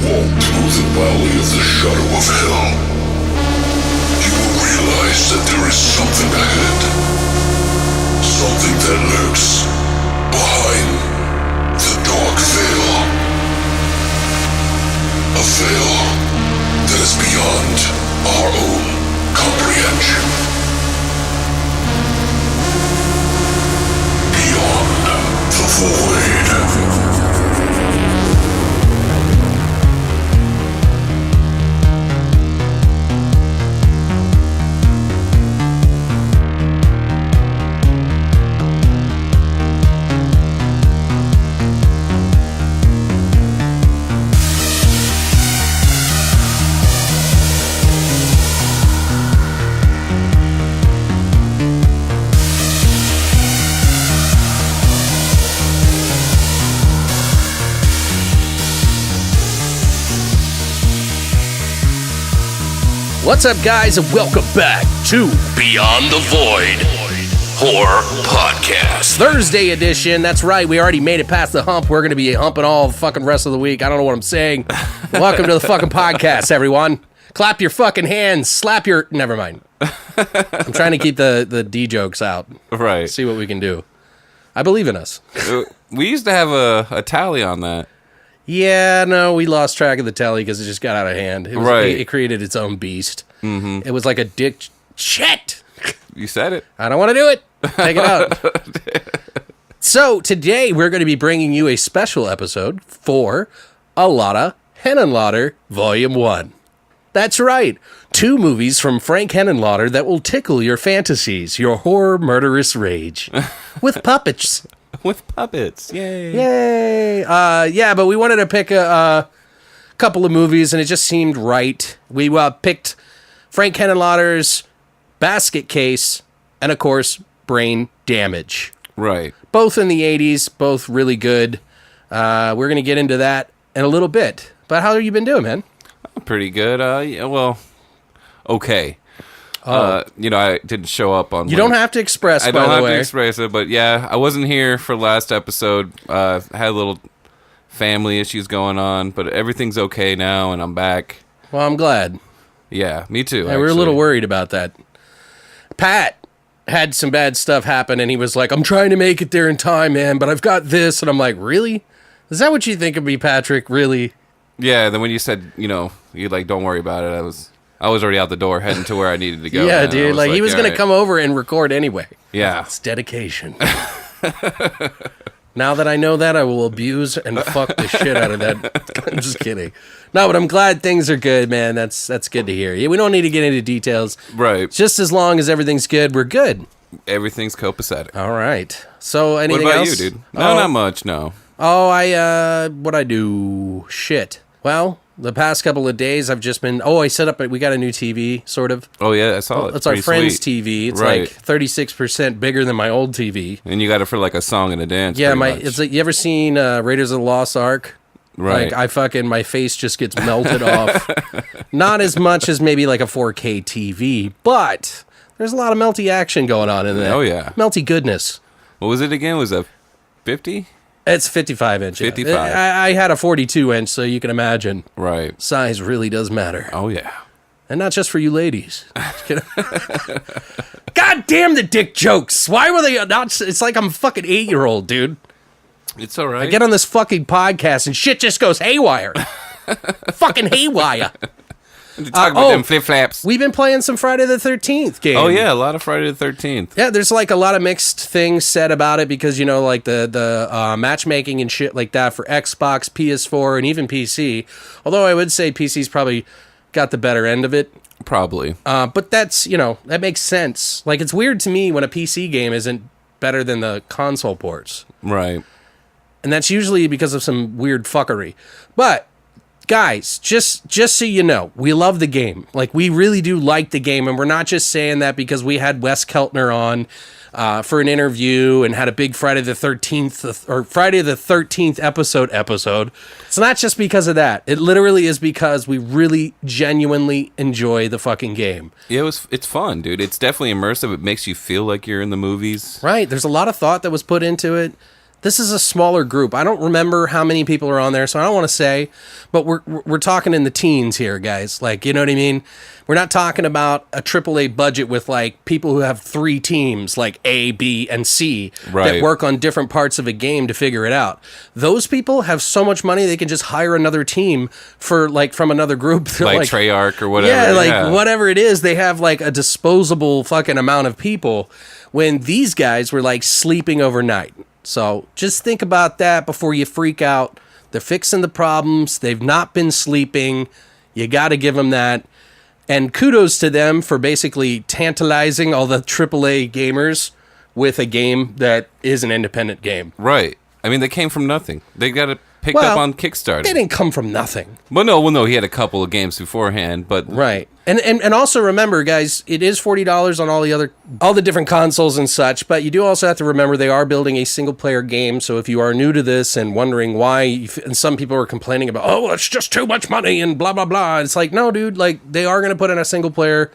walk through the valley of the shadow of hell, you will realize that there is something ahead. Something that lurks behind the dark veil. A veil that is beyond our own comprehension. Beyond the void. What's up, guys, and welcome back to Beyond the Void Horror Podcast. Thursday edition. That's right. We already made it past the hump. We're going to be humping all the fucking rest of the week. I don't know what I'm saying. Welcome to the fucking podcast, everyone. Clap your fucking hands. Slap your... Never mind. I'm trying to keep the D jokes out. Right. See what we can do. I believe in us. We used to have a tally on that. Yeah, no, we lost track of the tally because it just got out of hand. It created its own beast. Mm-hmm. It was like a dick... Shit! You said it. I don't want to do it. Take it out. So, today we're going to be bringing you a special episode for A Lotta Henenlotter Volume 1. That's right. 2 movies from Frank Henenlotter that will tickle your fantasies, your horror murderous rage. With puppets. With puppets. Yay. Yay. Yeah, but we wanted to pick a couple of movies, and it just seemed right. We picked Frank Henenlotter's Basket Case and, of course, Brain Damage. Right. Both in the 80s, both really good. We're going to get into that in a little bit. But how have you been doing, man? Pretty good. Yeah, well, okay. I didn't show up on... You don't have to express, by the way. I don't have to express it, but yeah, I wasn't here for last episode. Had a little family issues going on, but everything's okay now, and I'm back. Well, I'm glad. Yeah, me too, Yeah, we were a little worried about that. Pat had some bad stuff happen, and he was like, I'm trying to make it there in time, man, but I've got this. And I'm like, really? Is that what you think of me, Patrick? Really? Yeah, then when you said, you like, don't worry about it, I was already out the door heading to where I needed to go. Yeah, dude. Like, he was going to come over and record anyway. Yeah. It's dedication. Now that I know that, I will abuse and fuck the shit out of that. I'm just kidding. No, but I'm glad things are good, man. That's good to hear. Yeah, we don't need to get into details. Right. Just as long as everything's good, we're good. Everything's copacetic. All right. So, anything else? What about else? you, dude? No, not much, no. Oh, what'd I do? Shit. Well, the past couple of days, I've just been... Oh, we got a new TV, sort of. Oh, yeah, I saw it. It's our friend's TV. It's right. like 36% bigger than my old TV. And you got it for like a song and a dance. Yeah, it's like, you ever seen Raiders of the Lost Ark? Right. Like, my face just gets melted off. Not as much as maybe like a 4K TV, but there's a lot of melty action going on in there. Oh, yeah. Melty goodness. What was it again? Was that 50? It's 55 inch. 55. I had a 42 inch, so you can imagine. Right. Size really does matter. Oh, yeah. And not just for you ladies. God damn the dick jokes. Why were they not? It's like I'm a fucking 8-year-old, dude. It's all right. I get on this fucking podcast and shit just goes haywire. Fucking haywire. Talk about them flip-flaps. We've been playing some Friday the 13th game. Oh, yeah, a lot of Friday the 13th. Yeah, there's like a lot of mixed things said about it because, like the matchmaking and shit like that for Xbox, PS4, and even PC. Although I would say PC's probably got the better end of it. Probably. But that's, that makes sense. Like, it's weird to me when a PC game isn't better than the console ports. Right. And that's usually because of some weird fuckery. But... guys, just so you know, we love the game. Like, we really do like the game, and we're not just saying that because we had Wes Keltner on for an interview and had a big Friday the 13th or Friday the 13th episode. It's not just because of that. It literally is because we really genuinely enjoy the fucking game. Yeah, it's fun, dude. It's definitely immersive. It makes you feel like you're in the movies. Right. There's a lot of thought that was put into it. this is a smaller group. I don't remember how many people are on there, so I don't want to say, but we're talking in the teens here, guys. Like, you know what I mean? We're not talking about a AAA budget with like people who have 3 teams, like A, B, and C, Right. that work on different parts of a game to figure it out. Those people have so much money they can just hire another team for like from another group. They're Like Treyarch or whatever. Yeah, like whatever it is, they have like a disposable fucking amount of people when these guys were like sleeping overnight. So just think about that before you freak out. They're fixing the problems. They've not been sleeping. You got to give them that. And kudos to them for basically tantalizing all the AAA gamers with a game that is an independent game. Right. I mean, they came from nothing. They got it picked up on Kickstarter. They didn't come from nothing. Well, no, he had a couple of games beforehand, but Right. And also remember, guys, it is $40 on all the different consoles and such, but you do also have to remember they are building a single player game, so if you are new to this and wondering why, and some people are complaining about, oh, it's just too much money and blah, blah, blah. It's like, no, dude, like, they are going to put in a single player.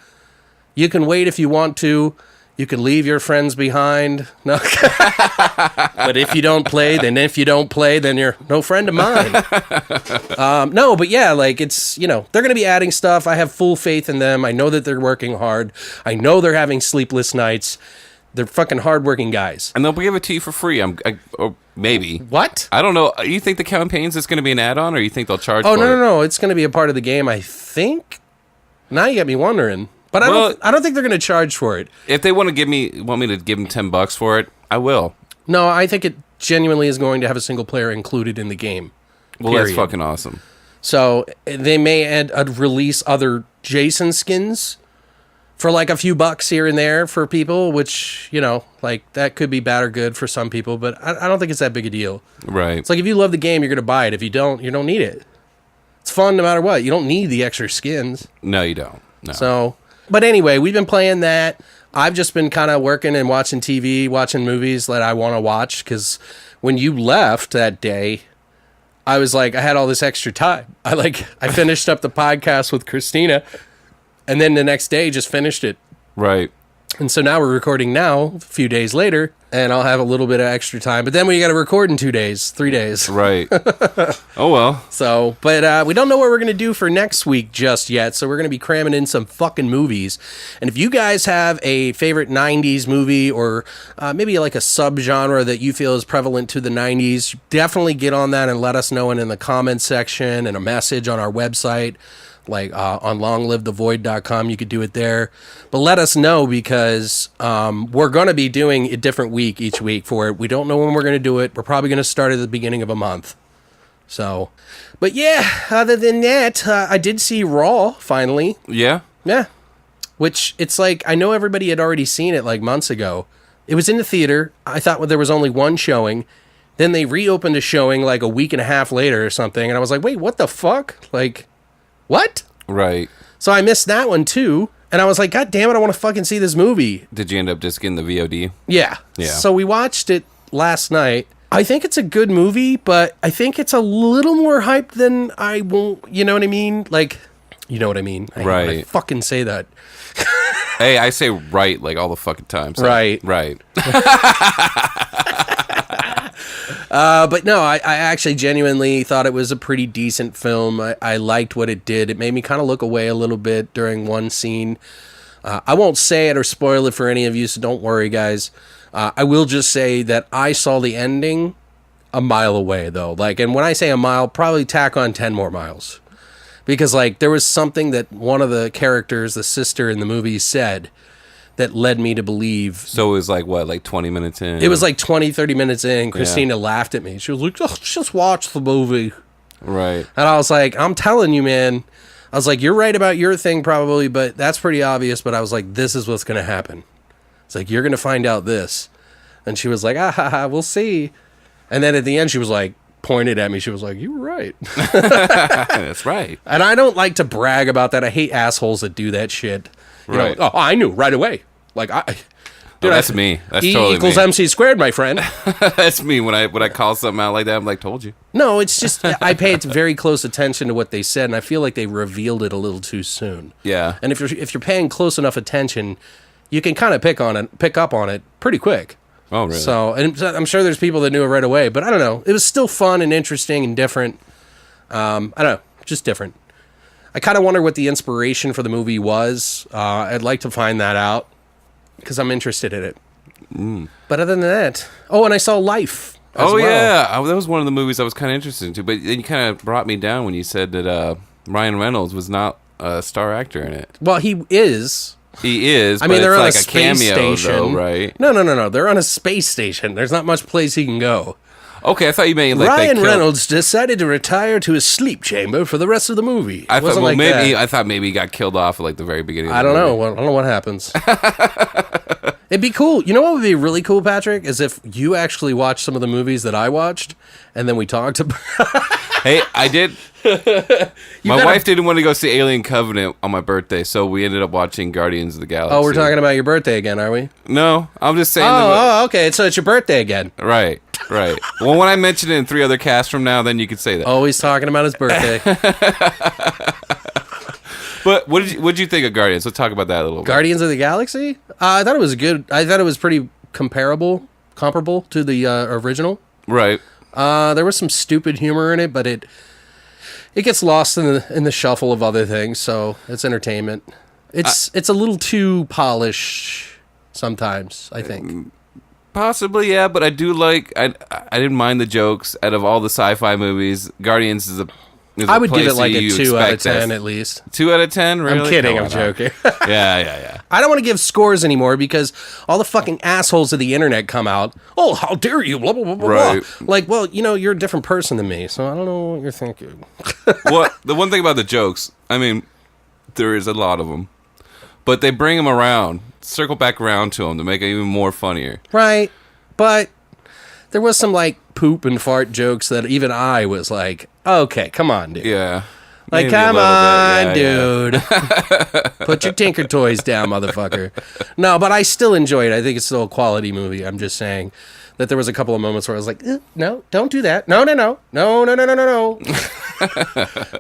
You can wait if you want to. You can leave your friends behind. No. But if you don't play, then you're no friend of mine. No, but yeah, like it's, they're going to be adding stuff. I have full faith in them. I know that they're working hard. I know they're having sleepless nights. They're fucking hardworking guys. and they'll give it to you for free. Or maybe. What? I don't know. You think the campaigns is going to be an add-on, or you think they'll charge? Oh, for no. It's going to be a part of the game, I think. Now you got me wondering. But I don't think they're going to charge for it. If they want me to give them $10 for it, I will. No, I think it genuinely is going to have a single player included in the game. Well, period. that's fucking awesome. So they may release other Jason skins for like a few bucks here and there for people, which, like that could be bad or good for some people, but I don't think it's that big a deal. Right. It's like if you love the game, you're going to buy it. If you don't, you don't need it. It's fun no matter what. You don't need the extra skins. No, you don't. No. So, but anyway, we've been playing that. I've just been kind of working and watching TV, watching movies that I want to watch, because when you left that day, I was like, I had all this extra time. I finished up the podcast with Christina, and then the next day just finished it. Right. And so now we're recording now, a few days later, and I'll have a little bit of extra time. But then we got to record in 3 days. Right. Oh, well. So, but we don't know what we're going to do for next week just yet. So we're going to be cramming in some fucking movies. And if you guys have a favorite 90s movie or maybe like a subgenre that you feel is prevalent to the 90s, definitely get on that and let us know in the comments section and a message on our website. Like on longlivethevoid.com, you could do it there. But let us know, because we're going to be doing a different week each week for it. We don't know when we're going to do it. We're probably going to start at the beginning of a month. So, but yeah, other than that, I did see Raw finally. Yeah? Yeah. Which it's like, I know everybody had already seen it like months ago. It was in the theater. I thought there was only one showing. Then they reopened a showing like a week and a half later or something. And I was like, wait, what the fuck? Like, what? Right. So I missed that one too. And I was like, God damn it, I want to fucking see this movie. Did you end up just getting the VOD? Yeah. Yeah. So we watched it last night. I think it's a good movie, but I think it's a little more hyped than I won't, you know what I mean? Like, you know what I mean? I hate when I Right. fucking say that. Hey, I say right like all the fucking time. So. Right. Right. But no, I actually genuinely thought it was a pretty decent film. I liked what it did. It made me kind of look away a little bit during one scene. I won't say it or spoil it for any of you, so don't worry, guys. I will just say that I saw the ending a mile away, though. Like, and when I say a mile, probably tack on 10 more miles. Because, like, there was something that one of the characters, the sister in the movie, said that led me to believe. So it was like, what, like 20 minutes in? It was like 20, 30 minutes in. Christina laughed at me. She was like, oh, just watch the movie. Right. And I was like, I'm telling you, man. I was like, you're right about your thing probably, but that's pretty obvious. But I was like, this is what's going to happen. It's like, you're going to find out this. And she was like, we'll see. And then at the end, she was like, pointed at me. She was like, you were right. That's right. And I don't like to brag about that. I hate assholes that do that shit. You Right. know, oh, I knew right away. Like, Dude, that's me. That's E totally equals me. MC squared, my friend. That's me when I call something out like that. I'm like, told you. No, it's just I paid very close attention to what they said, and I feel like they revealed it a little too soon. Yeah. And if you're paying close enough attention, you can kind of pick up on it pretty quick. Oh, really? So, and I'm sure there's people that knew it right away, but I don't know. It was still fun and interesting and different. I don't know, just different. I kind of wonder what the inspiration for the movie was. I'd like to find that out because I'm interested in it. But other than that, and I saw Life. Yeah, that was one of the movies I was kind of interested in, but then you kind of brought me down when you said that Ryan Reynolds was not a star actor in it. Well, he is. He is. I mean, they're it's on like a a space cameo, station, though, right? No. They're on a space station. There's not much place he can go. Okay, I thought you meant like Ryan Reynolds decided to retire to his sleep chamber for the rest of the movie. I thought maybe that. I thought maybe he got killed off at like the very beginning. Of the movie. Know. I don't know what happens. It'd be cool. You know what would be really cool, Patrick, is if you actually watched some of the movies that I watched, and then we talked about. Hey, I did. My wife didn't want to go see Alien Covenant on my birthday, so we ended up watching Guardians of the Galaxy. Oh, we're talking about your birthday again, are we? No, I'm just saying. Okay. So it's your birthday again. Right. Well, when I mention it in 3 other casts from now, then you could say that. Always talking about his birthday. But what did you think of Guardians? Let's talk about that a little bit. Guardians of the Galaxy? I thought it was good. I thought it was pretty comparable to the original. Right. There was some stupid humor in it, but it gets lost in the shuffle of other things. So it's entertainment. It's a little too polished sometimes, I think. Possibly, yeah. But I do like. I didn't mind the jokes. Out of all the sci-fi movies, Guardians is a. I would give it like a 2 out of 10 at least. 2 out of 10, really? I'm kidding. I'm joking. Yeah. I don't want to give scores anymore because all the fucking assholes of the internet come out. Oh, how dare you? Blah, blah, blah, blah, right. blah. Like, well, you're a different person than me, so I don't know what you're thinking. Well, the one thing about the jokes, I mean, there is a lot of them. But they bring them around, circle back around to them to make it even more funnier. Right. But there was some, like, poop and fart jokes that even I was like, okay, come on, dude. Yeah. Like, Maybe come on, dude. Put your Tinker Toys down, motherfucker. No, but I still enjoyed it. I think it's still a quality movie. I'm just saying that there was a couple of moments where I was like, no, don't do that. No.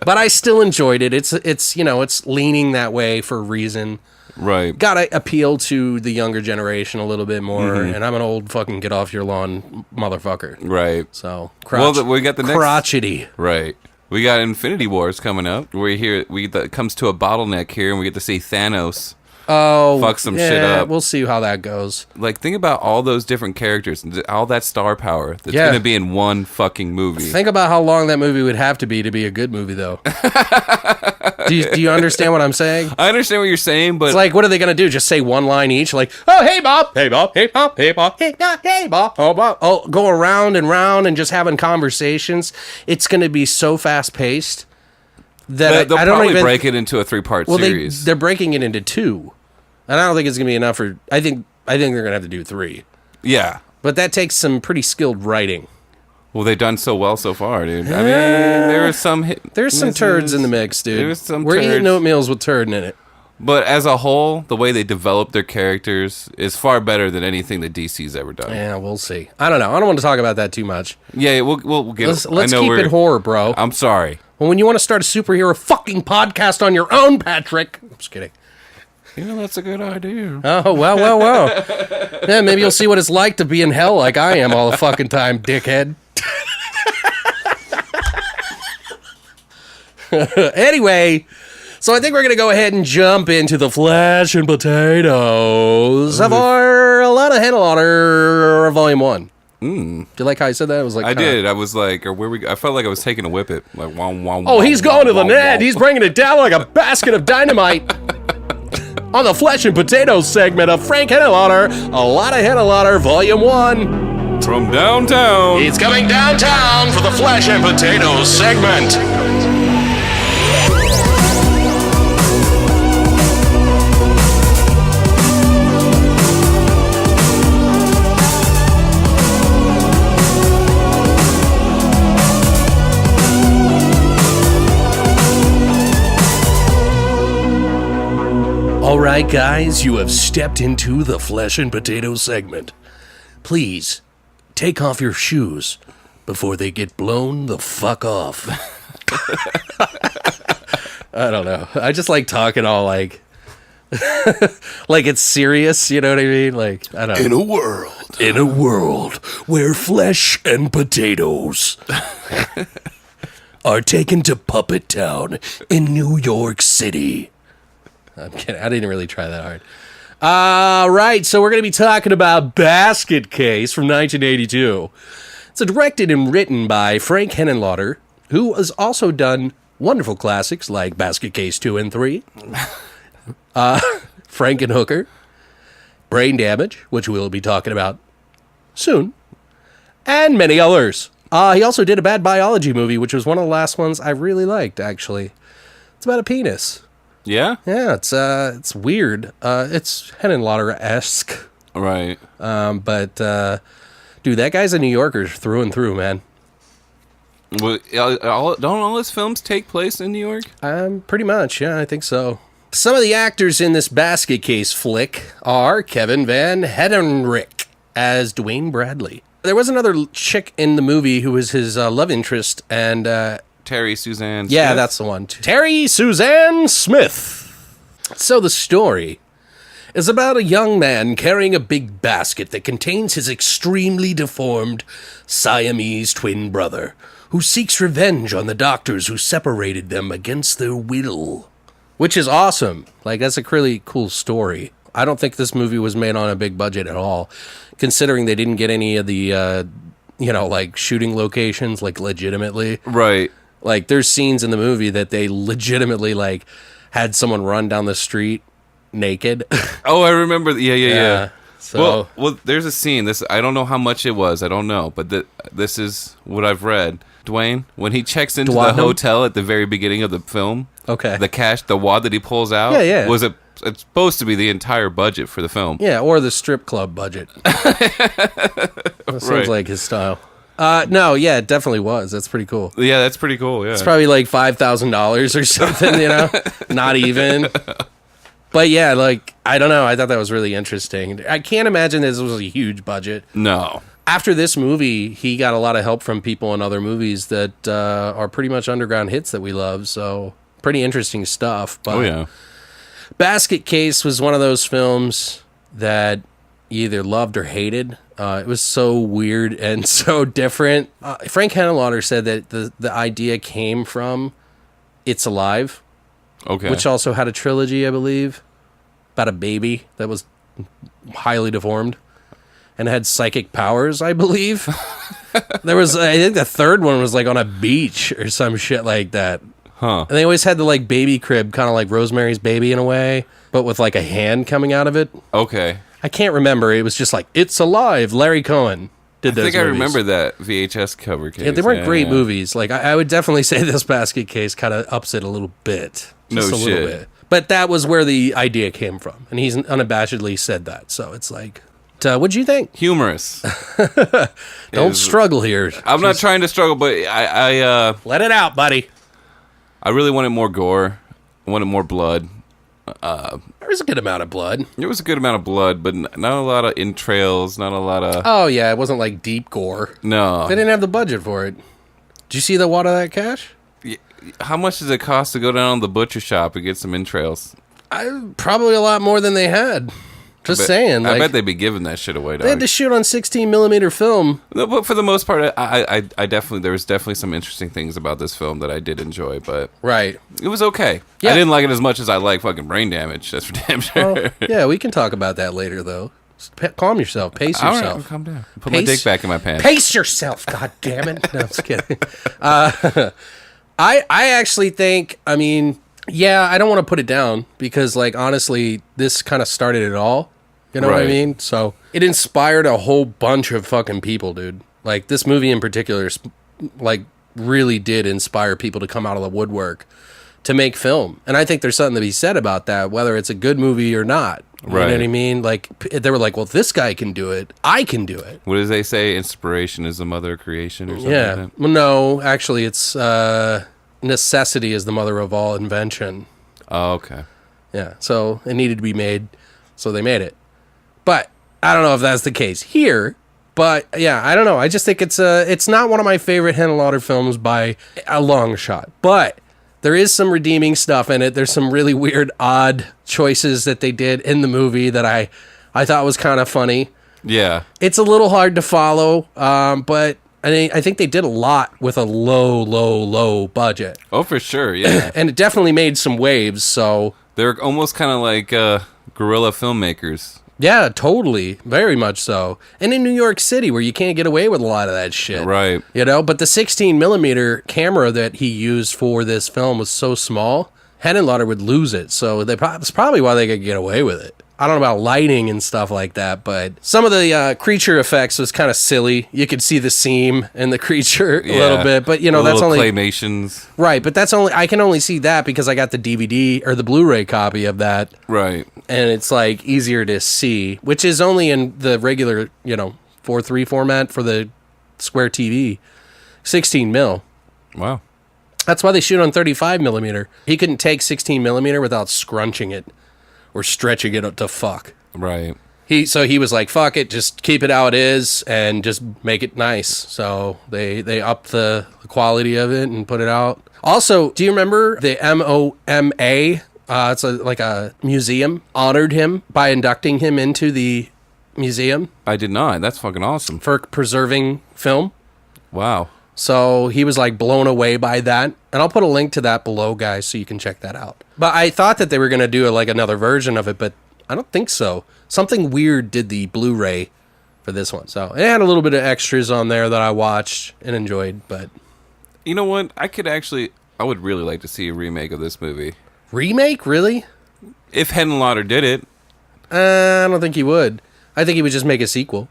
But I still enjoyed it. It's leaning that way for a reason. Right. Gotta appeal to the younger generation a little bit more, and I'm an old fucking get off your lawn motherfucker. Right. So, we got the next crotchety. Right. We got Infinity Wars coming up. It comes to a bottleneck here, and we get to see Thanos fuck some shit up. We'll see how that goes. Like, think about all those different characters, and all that star power that's going to be in one fucking movie. Think about how long that movie would have to be a good movie, though. Do you understand what I'm saying? I understand what you're saying, but... It's like, what are they going to do? Just say one line each? Like, oh, hey, Bob. Hey, Bob. Hey, Bob. Hey, Bob. Hey, Bob. Hey, Bob. Oh, Bob. Oh, go around and round and just having conversations. It's going to be so fast-paced that they'll I don't probably even... break it into a 3-part series. They're breaking it into 2. And I don't think it's going to be enough for... I think they're going to have to do 3. Yeah. But that takes some pretty skilled writing. Well, they've done so well so far, dude. I mean, there are some... There's some turds in the mix, dude. There's some We're turds. eating oatmeals with turd in it. But as a whole, the way they develop their characters is far better than anything that DC's ever done. Yeah, we'll see. I don't know. I don't want to talk about that too much. Yeah, we'll get... Let's keep it horror, bro. I'm sorry. Well, when you want to start a superhero fucking podcast on your own, Patrick... I'm just kidding. That's a good idea. Oh, well. Yeah, maybe you'll see what it's like to be in hell like I am all the fucking time, dickhead. Anyway, so I think we're going to go ahead and jump into the flesh and potatoes of our A Lot of Handle Honor Volume 1. Do you like how I said that? It was like I did. I was like, I felt like I was taking a whippet. Like, wow. Oh, he's going to the net. He's bringing it down like a basket of dynamite. On the Flesh and Potatoes segment of Frank Hennelotter, A Lot of Hennelotter, Volume 1. From downtown. He's coming downtown for the Flesh and Potatoes segment. All right, guys, you have stepped into the Flesh and Potatoes segment. Please, take off your shoes before they get blown the fuck off. I don't know. I just like talking all like... like it's serious, you know what I mean? Like, I don't know. In a world In a world where flesh and potatoes are taken to Puppet Town in New York City. I'm kidding. I didn't really try that hard. All right, so we're going to be talking about Basket Case from 1982. It's directed and written by Frank Henenlotter, who has also done wonderful classics like Basket Case 2 and 3, Frankenhooker, Brain Damage, which we'll be talking about soon, and many others. He also did a bad biology movie, which was one of the last ones I really liked, actually. It's about a penis. Yeah? Yeah, it's weird. It's Henenlotter-esque. Right. But dude, that guy's a New Yorker through and through, man. Well, don't all his films take place in New York? Pretty much, yeah, I think so. Some of the actors in this Basket Case flick are Kevin Van Hedenrick as Dwayne Bradley. There was another chick in the movie who was his love interest, and Terry Suzanne yeah, Smith? that's the one. Terry Suzanne Smith. So the story is about a young man carrying a big basket that contains his extremely deformed Siamese twin brother, who seeks revenge on the doctors who separated them against their will. Which is awesome. Like, that's a really cool story. I don't think this movie was made on a big budget at all, considering they didn't get any of the, like, shooting locations, like, legitimately. Right. Like, there's scenes in the movie that they legitimately, like, had someone run down the street naked. Oh, I remember. Yeah. So, Well, there's a scene. I don't know how much it was. I don't know. But this is what I've read. Dwayne, when he checks into the hotel at the very beginning of the film, okay, the wad that he pulls out, it's supposed to be the entire budget for the film. Yeah, or the strip club budget. That seems like his style. No, yeah, it definitely was. That's pretty cool. Yeah, that's pretty cool. Yeah, it's probably like $5,000 or something. Not even. But yeah, like, I don't know. I thought that was really interesting. I can't imagine this was a huge budget. No. After this movie, he got a lot of help from people in other movies that are pretty much underground hits that we love. So pretty interesting stuff. But oh, yeah. Basket Case was one of those films that you either loved or hated. It was so weird and so different. Frank Henenlotter said that the idea came from It's Alive. Okay. Which also had a trilogy, I believe, about a baby that was highly deformed and had psychic powers, I believe. I think the third one was like on a beach or some shit like that. Huh. And they always had the like baby crib, kind of like Rosemary's Baby in a way, but with like a hand coming out of it. Okay. I can't remember. It was just like, It's Alive. Larry Cohen did those movies. I remember that VHS cover case. Yeah, they weren't great movies. Like, I would definitely say this Basket Case kind of ups it a little bit. Just a little bit. But that was where the idea came from. And he's unabashedly said that. So it's like, what'd you think? Humorous. Don't struggle here. I'm not trying to struggle, but I let it out, buddy. I really wanted more gore. I wanted more blood. There was a good amount of blood. There was a good amount of blood, but not a lot of entrails, not a lot of... Oh, yeah, it wasn't like deep gore. No. They didn't have the budget for it. Did you see the Wad of That Cash? How much does it cost to go down to the butcher shop and get some entrails? Probably a lot more than they had. Just saying. I bet they'd be giving that shit away, dog. They had to shoot on 16 millimeter film. No, but for the most part, I definitely, there was definitely some interesting things about this film that I did enjoy, but right, it was okay. Yeah. I didn't like it as much as I like fucking Brain Damage. That's for damn sure. Well, yeah, we can talk about that later, though. Just calm yourself. Pace yourself. All right, calm down. Put my dick back in my pants. Pace yourself. God damn it. No, I'm just kidding. I actually think, I mean, yeah, I don't want to put it down because, like, honestly, this kind of started it all. You know what I mean? So it inspired a whole bunch of fucking people, dude. Like, this movie in particular, like, really did inspire people to come out of the woodwork to make film. And I think there's something to be said about that, whether it's a good movie or not. You know what I mean? Like, they were like, well, if this guy can do it, I can do it. What do they say? Inspiration is the mother of creation or something like that? Well, no, actually, it's necessity is the mother of all invention. Oh, okay. Yeah, so it needed to be made, so they made it. But I don't know if that's the case here. But yeah, I don't know. I just think it's not one of my favorite Henenlotter films by a long shot. But there is some redeeming stuff in it. There's some really weird, odd choices that they did in the movie that I thought was kind of funny. Yeah. It's a little hard to follow, but I think they did a lot with a low budget. Oh, for sure, yeah. And it definitely made some waves, so... They're almost kind of like guerrilla filmmakers. Yeah, totally. Very much so. And in New York City, where you can't get away with a lot of that shit. Right. You know, but the 16 millimeter camera that he used for this film was so small, Henenlotter would lose it. So that's probably why they could get away with it. I don't know about lighting and stuff like that, but some of the creature effects was kind of silly. You could see the seam in the creature a little bit, but you know, that's only claymations. Right, but I can only see that because I got the DVD or the Blu-ray copy of that. Right. And it's like easier to see, which is only in the regular, 4:3 format for the Square TV, 16 mil. Wow. That's why they shoot on 35 millimeter. He couldn't take 16 millimeter without scrunching it or stretching it up to fuck. Right. So he was like, fuck it, just keep it how it is and just make it nice. So they upped the quality of it and put it out. Also, do you remember the MOMA? It's like a museum, honored him by inducting him into the museum. I did not. That's fucking awesome. For preserving film. Wow. So he was like blown away by that. And I'll put a link to that below, guys, so you can check that out. But I thought that they were going to do like another version of it, but I don't think so. Something weird did the Blu-ray for this one. So it had a little bit of extras on there that I watched and enjoyed, but... You know what? I would really like to see a remake of this movie. Remake? Really? If Henenlotter did it. I don't think he would. I think he would just make a sequel.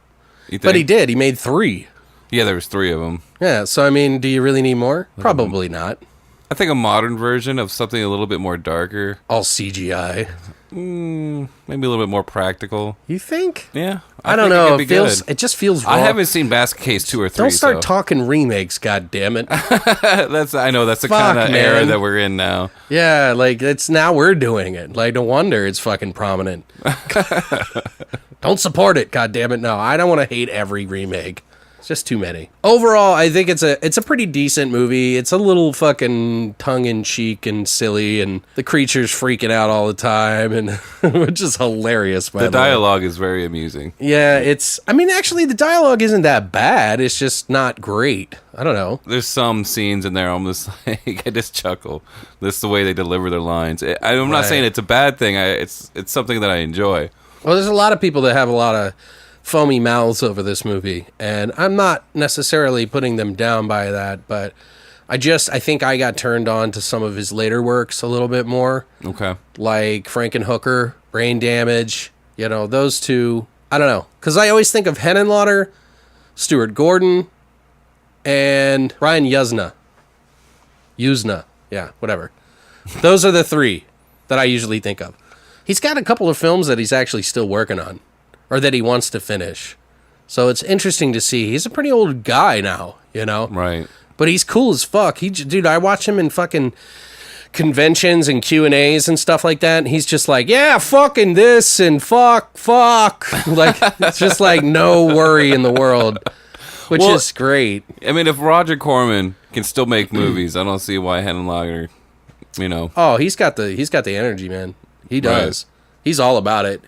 You think? But he did. He made 3. Yeah, there was 3 of them. Yeah, so I mean, do you really need more? Probably not. I think a modern version of something a little bit more darker. All CGI. Maybe a little bit more practical. You think? Yeah. I don't know. It just feels wrong. I haven't seen Basket Case 2 or 3. Don't start talking remakes, goddammit. I know that's the kind of era that we're in now. Yeah, like now we're doing it. Like no wonder it's fucking prominent. Don't support it, goddammit. No, I don't want to hate every remake. Just too many. Overall, I think it's a pretty decent movie. It's a little fucking tongue-in-cheek and silly, and the creature's freaking out all the time, and which is hilarious. By the way, the dialogue is very amusing. Yeah, actually, the dialogue isn't that bad. It's just not great. I don't know. There's some scenes in there I'm just like, I just chuckle. This is the way they deliver their lines. I'm not saying it's a bad thing. It's something that I enjoy. Well, there's a lot of people that have a lot of foamy mouths over this movie, and I'm not necessarily putting them down by that, but I think I got turned on to some of his later works a little bit more. Okay. Like Frankenhooker, Brain Damage, those two. I don't know, because I always think of Henenlotter, Stuart Gordon, and Ryan Yuzna. Yeah, whatever. Those are the 3 that I usually think of. He's got a couple of films that he's actually still working on, or that he wants to finish. So it's interesting to see. He's a pretty old guy now, Right. But he's cool as fuck. Dude, I watch him in fucking conventions and Q&As and stuff like that, and he's just like, yeah, fucking this and fuck. Like, it's just like no worry in the world, which is great. I mean, if Roger Corman can still make movies, I don't see why Henenlotter, Oh, he's got the energy, man. He does. Right. He's all about it.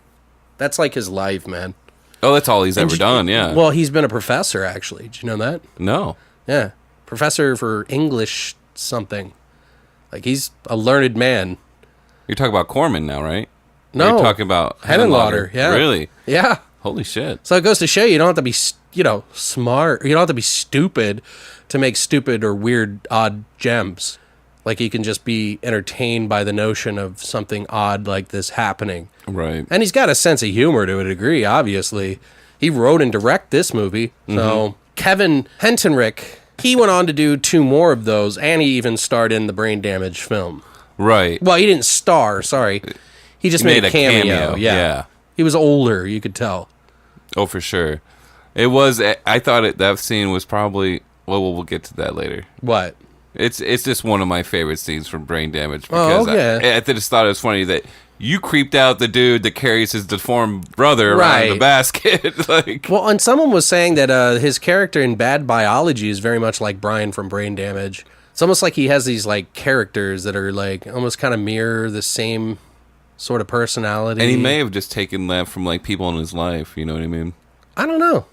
That's like his life, man. Oh, that's all he's ever done, yeah. Well, he's been a professor, actually. Did you know that? No. Yeah. Professor for English something. Like, he's a learned man. You're talking about Corman now, right? No. You're talking about Henenlotter, yeah. Really? Yeah. Holy shit. So it goes to show you don't have to be, smart. You don't have to be stupid to make stupid or weird, odd gems. Like, you can just be entertained by the notion of something odd like this happening. Right. And he's got a sense of humor to a degree, obviously. He wrote and directed this movie. So Kevin Hentenrick, he went on to do 2 more of those, and he even starred in the Brain Damage film. Right. Well, he didn't star, sorry. He just made a cameo. Yeah. He was older, you could tell. Oh, for sure. It was, I thought that scene was probably, well, we'll get to that later. What? It's just one of my favorite scenes from Brain Damage. Because I just thought it was funny that you creeped out the dude that carries his deformed brother around the basket. Well, and someone was saying that his character in Bad Biology is very much like Brian from Brain Damage. It's almost like he has these like characters that are like almost kind of mirror the same sort of personality. And he may have just taken that from like people in his life. You know what I mean? I don't know.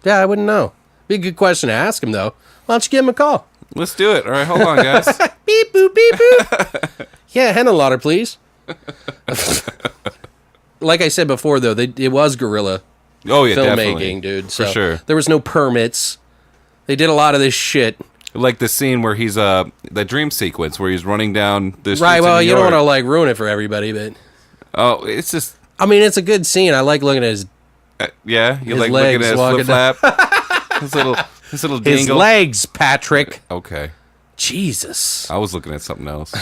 Yeah, I wouldn't know. Be a good question to ask him, though. Why don't you give him a call? Let's do it. All right, hold on, guys. Beep, boop, beep, boop. Yeah, Henna Lauder, please. Like I said before, though, it was guerrilla filmmaking, definitely. dude. So for sure. There was no permits. They did a lot of this shit. Like the scene where he's the dream sequence where he's running down the streets. Right, well, in New you don't York. want to like ruin it for everybody, but it's just. I mean, it's a good scene. I like looking at his. Yeah, you his like looking at his walking flip flap. his little dingle. His legs, Patrick. Okay. Jesus. I was looking at something else.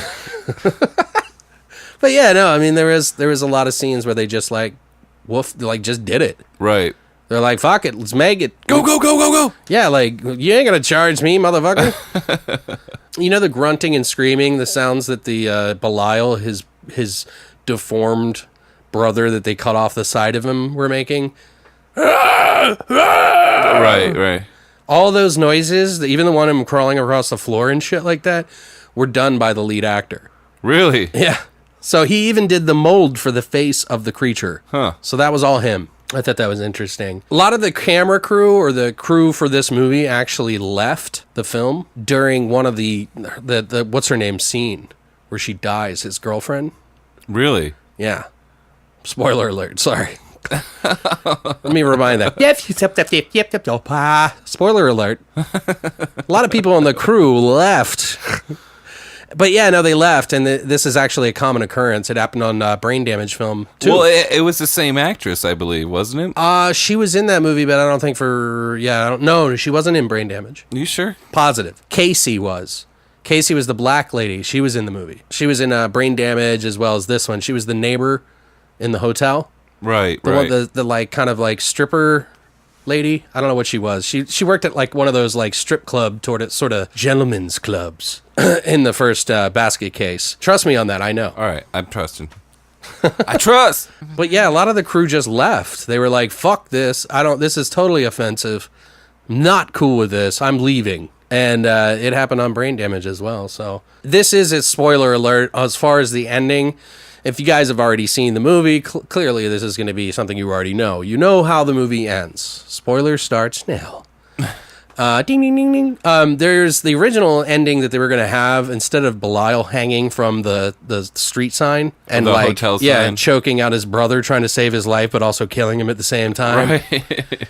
But yeah, no, I mean there was a lot of scenes where they just like just did it. Right. They're like, fuck it, let's make it. Go, go, go, go, go. Yeah, like, you ain't gonna charge me, motherfucker. You know the grunting and screaming, the sounds that the Belial, his deformed brother that they cut off the side of him, were making? Right. All those noises, even the one of him crawling across the floor and shit like that, were done by the lead actor. Really? Yeah. So he even did the mold for the face of the creature. Huh. So that was all him. I thought that was interesting. A lot of the camera crew or the crew for this movie actually left the film during one of the what's her name scene where she dies, his girlfriend. Really? Yeah. Spoiler alert. Sorry. Let me remind that. Yep. Spoiler alert. A lot of people on the crew left. But yeah, no, they left, and this is actually a common occurrence. It happened on Brain Damage film, too. Well, it was the same actress, I believe, wasn't it? She was in that movie, but I don't think no, she wasn't in Brain Damage. You sure? Positive. Casey was. Casey was the black lady. She was in the movie. She was in Brain Damage as well as this one. She was the neighbor in the hotel. Right, One, the like kind of like stripper lady. I don't know what she was. She worked at like one of those like strip club sort of gentlemen's clubs in the first basket case. Trust me on that. I know. All right, I'm trusting. I trust. But yeah, a lot of the crew just left. They were like, "Fuck this! This is totally offensive. Not cool with this. I'm leaving." And it happened on Brain Damage as well. So this is a spoiler alert as far as the ending. If you guys have already seen the movie, clearly this is going to be something you already know. You know how the movie ends. Spoiler starts now. Ding, ding, ding, ding. There's the original ending that they were going to have instead of Belial hanging from the street sign and the hotel sign. And choking out his brother trying to save his life, but also killing him at the same time. Right.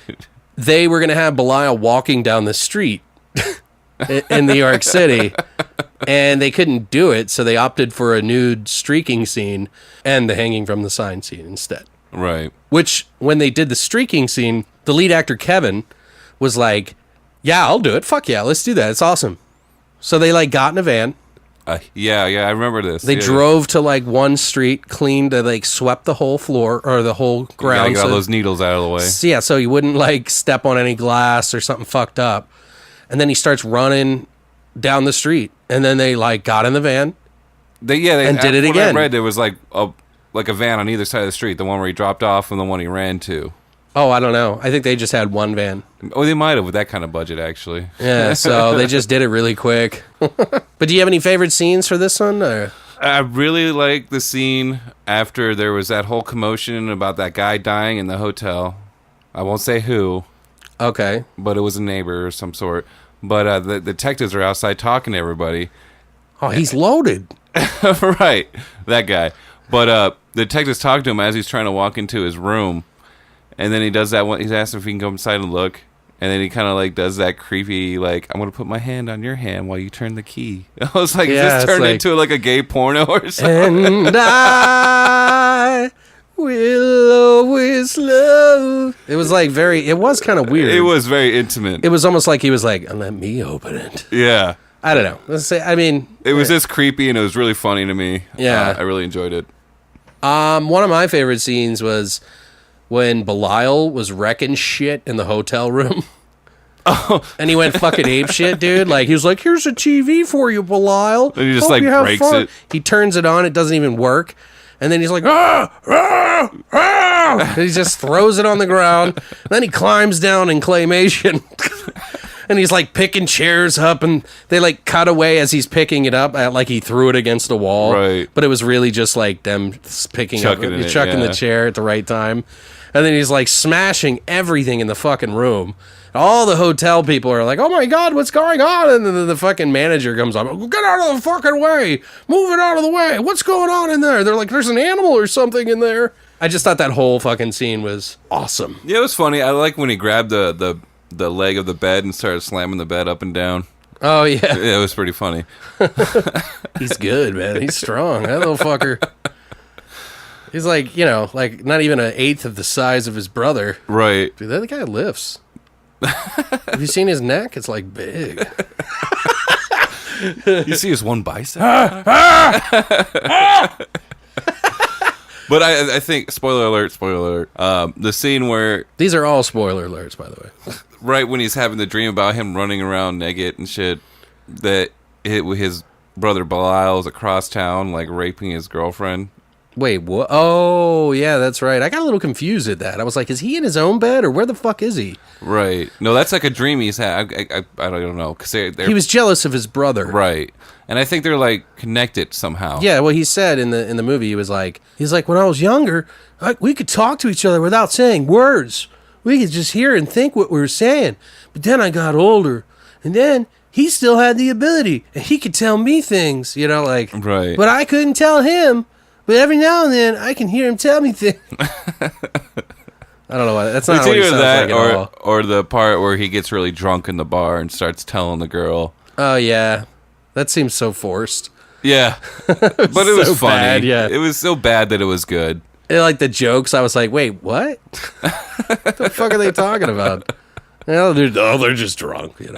They were going to have Belial walking down the street in New York City. And they couldn't do it, so they opted for a nude streaking scene and the hanging from the sign scene instead. Right. Which, when they did the streaking scene, the lead actor, Kevin, was like, yeah, I'll do it. Fuck yeah, let's do that. It's awesome. So they, like, got in a van. Yeah, I remember this. They drove to, like, one street, cleaned, they, like, swept the whole floor, or the whole ground. Got all those needles out of the way. Yeah, so you wouldn't, like, step on any glass or something fucked up. And then he starts running down the street, and then they like got in the van. They did it again. I read there was like a van on either side of the street, the one where he dropped off and the one he ran to. Oh, I don't know. I think they just had one van. Oh, they might have with that kind of budget, actually. Yeah, so they just did it really quick. But do you have any favorite scenes for this one? Or? I really like the scene after there was that whole commotion about that guy dying in the hotel. I won't say who. Okay. But it was a neighbor of some sort. But the detectives are outside talking to everybody. Oh, he's loaded. Right, that guy. But the detectives talk to him as he's trying to walk into his room. And then he does that one. He's asked if he can go inside and look. And then he kind of like does that creepy, like, I'm going to put my hand on your hand while you turn the key. I was like, yeah, is this turned into like a gay porno or something? And I will always love. It was like it was kind of weird. It was very intimate. It was almost like he was like, let me open it. Yeah. I don't know. Let's say, it was just creepy and it was really funny to me. Yeah. I really enjoyed it. One of my favorite scenes was when Belial was wrecking shit in the hotel room. Oh. And he went fucking ape shit, dude. Like, he was like, here's a TV for you, Belial. And he just like breaks it. He turns it on. It doesn't even work. And then he's like, ah, ah, ah. And he just throws it on the ground. Then he climbs down in claymation. And he's like picking chairs up, and they like cut away as he's picking it up, like he threw it against a wall. Right. But it was really just like them picking chucking the chair at the right time. And then he's like smashing everything in the fucking room. All the hotel people are like, oh my God, what's going on? And then the fucking manager comes up, get out of the fucking way. Move it out of the way. What's going on in there? They're like, there's an animal or something in there. I just thought that whole fucking scene was awesome. Yeah, it was funny. I like when he grabbed the leg of the bed and started slamming the bed up and down. Oh, yeah. Yeah, it was pretty funny. He's good, man. He's strong. That little fucker. He's like, like not even an eighth of the size of his brother. Right. Dude, that guy lifts. Have you seen his neck? It's like big. You see his one bicep? But I think, spoiler alert, the scene where... These are all spoiler alerts, by the way. Right when he's having the dream about him running around naked and shit, that his brother Belial's across town, like, raping his girlfriend. Wait, what? Oh, yeah, that's right. I got a little confused at that. I was like, is he in his own bed, or where the fuck is he? Right. No, that's like a dream he's had. I don't know. Cause he was jealous of his brother. Right. And I think they're, like, connected somehow. Yeah, well, he said in the movie, he's like, when I was younger, we could talk to each other without saying words. We could just hear and think what we were saying. But then I got older, and then he still had the ability, and he could tell me things, like... Right. But I couldn't tell him. But every now and then, I can hear him tell me things. I don't know why. That's not what he sounds like at all. Or the part where he gets really drunk in the bar and starts telling the girl. Oh, yeah. That seems so forced. Yeah. But it was so funny. bad, yeah. It was so bad that it was good. And like the jokes, I was like, wait, what? What the fuck are they talking about? They're just drunk, He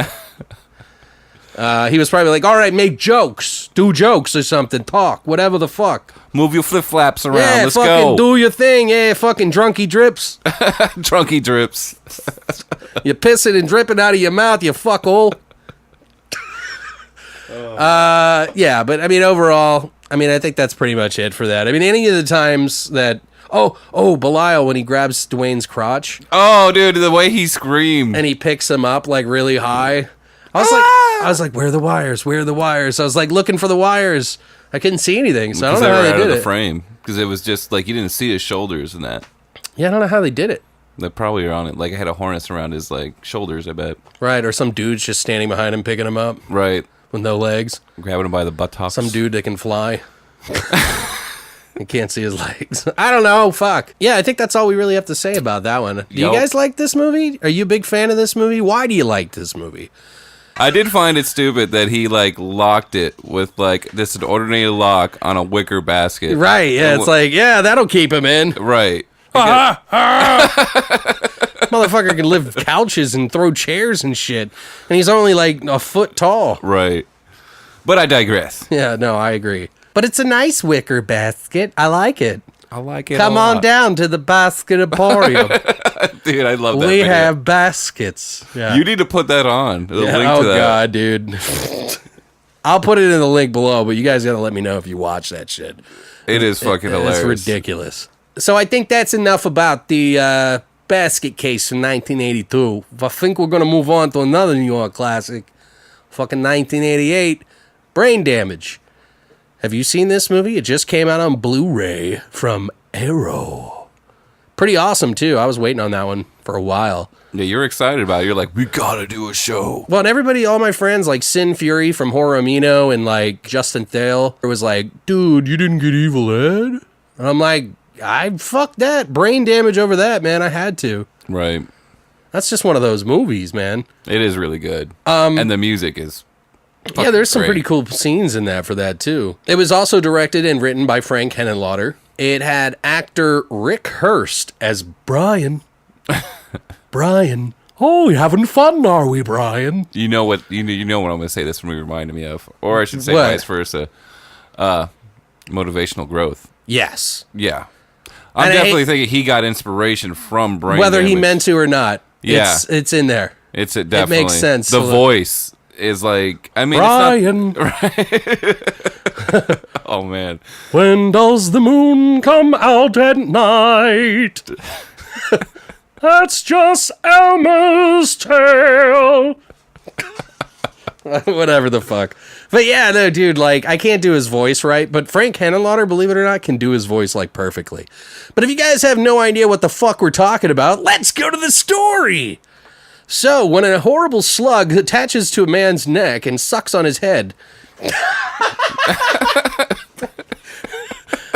was probably like, all right, make jokes. Do jokes or something. Talk. Whatever the fuck. Move your flip-flaps around. Yeah, Let's fucking go. do your thing. Yeah, fucking drunky drips. Drunky drips. You're pissing and dripping out of your mouth, you fuckhole. Yeah, but I mean, overall, I think that's pretty much it for that. I mean, any of the times that... Oh, Belial, when he grabs Dwayne's crotch. Oh, dude, the way he screamed. And he picks him up, like, really high. I was like, where are the wires? Where are the wires? I was like looking for the wires. I couldn't see anything, so I don't know how they did it. Frame because it was just like you didn't see his shoulders in that. Yeah, I don't know how they did it. They probably are on it. Like it had a harness around his like shoulders. I bet. Right, or some dude's just standing behind him, picking him up. Right, with no legs, grabbing him by the buttocks. Some dude that can fly. You can't see his legs. I don't know. Fuck. Yeah, I think that's all we really have to say about that one. Do you guys like this movie? Are you a big fan of this movie? Why do you like this movie? I did find it stupid that he like locked it with like this an ordinary lock on a wicker basket. Right, yeah, it's like, yeah, that'll keep him in. Right. Motherfucker can lift couches and throw chairs and shit. And he's only like a foot tall. Right. But I digress. Yeah, no, I agree. But it's a nice wicker basket. I like it. I like it. Come on down to the basket emporium. Dude, I love that. We have baskets. Yeah. You need to put that on. The link to that. God, dude. I'll put it in the link below, but you guys got to let me know if you watch that shit. It is fucking hilarious. It's ridiculous. So I think that's enough about the basket case from 1982. I think we're going to move on to another New York classic. Fucking 1988, Brain Damage. Have you seen this movie? It just came out on Blu-ray from Arrow. Pretty awesome, too. I was waiting on that one for a while. Yeah, you're excited about it. You're like, we gotta do a show. Well, and everybody, all my friends, like Sin Fury from Horror Amino and like Justin Thale, was like, dude, you didn't get Evil Ed? And I'm like, fuck that. Brain Damage over that, man. I had to. Right. That's just one of those movies, man. It is really good. And the music is yeah, there's some great. pretty cool scenes in that for that, too. It was also directed and written by Frank Henenlotter. It had actor Rick Hurst as Brian. Brian. Oh, you having fun, are we, Brian? You know what I'm going to say this movie reminded me of. Or I should say What? vice versa. Motivational growth. Yes. Yeah. I'm definitely thinking he got inspiration from Brain Whether he Damage. meant to or not. Yeah. It's in there. It's definitely. It makes sense. The voice is like, I mean, Brian. It's not, oh, man. When does the moon come out at night? That's just Elmer's tale. Whatever the fuck. But yeah, no, dude, like, I can't do his voice right, but Frank Henenlotter, believe it or not, can do his voice, like, perfectly. But if you guys have no idea what the fuck we're talking about, let's go to the story! So, when a horrible slug attaches to a man's neck and sucks on his head...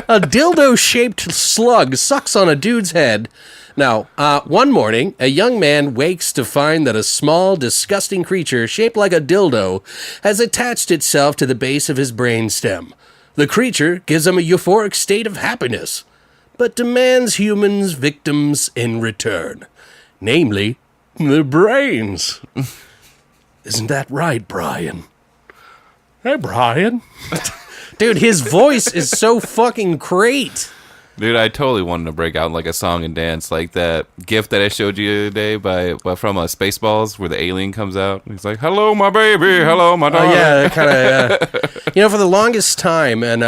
A dildo-shaped slug sucks on a dude's head. Now, one morning, a young man wakes to find that a small, disgusting creature shaped like a dildo has attached itself to the base of his brainstem. The creature gives him a euphoric state of happiness, but demands humans' victims in return. Namely, their brains. Isn't that right, Brian? Hey, Brian. Dude, his voice is so fucking great. Dude, I totally wanted to break out in like a song and dance, like that GIF that I showed you the other day from Spaceballs, where the alien comes out. He's like, "Hello, my baby. Hello, my darling." Yeah, kind of. You know, for the longest time, and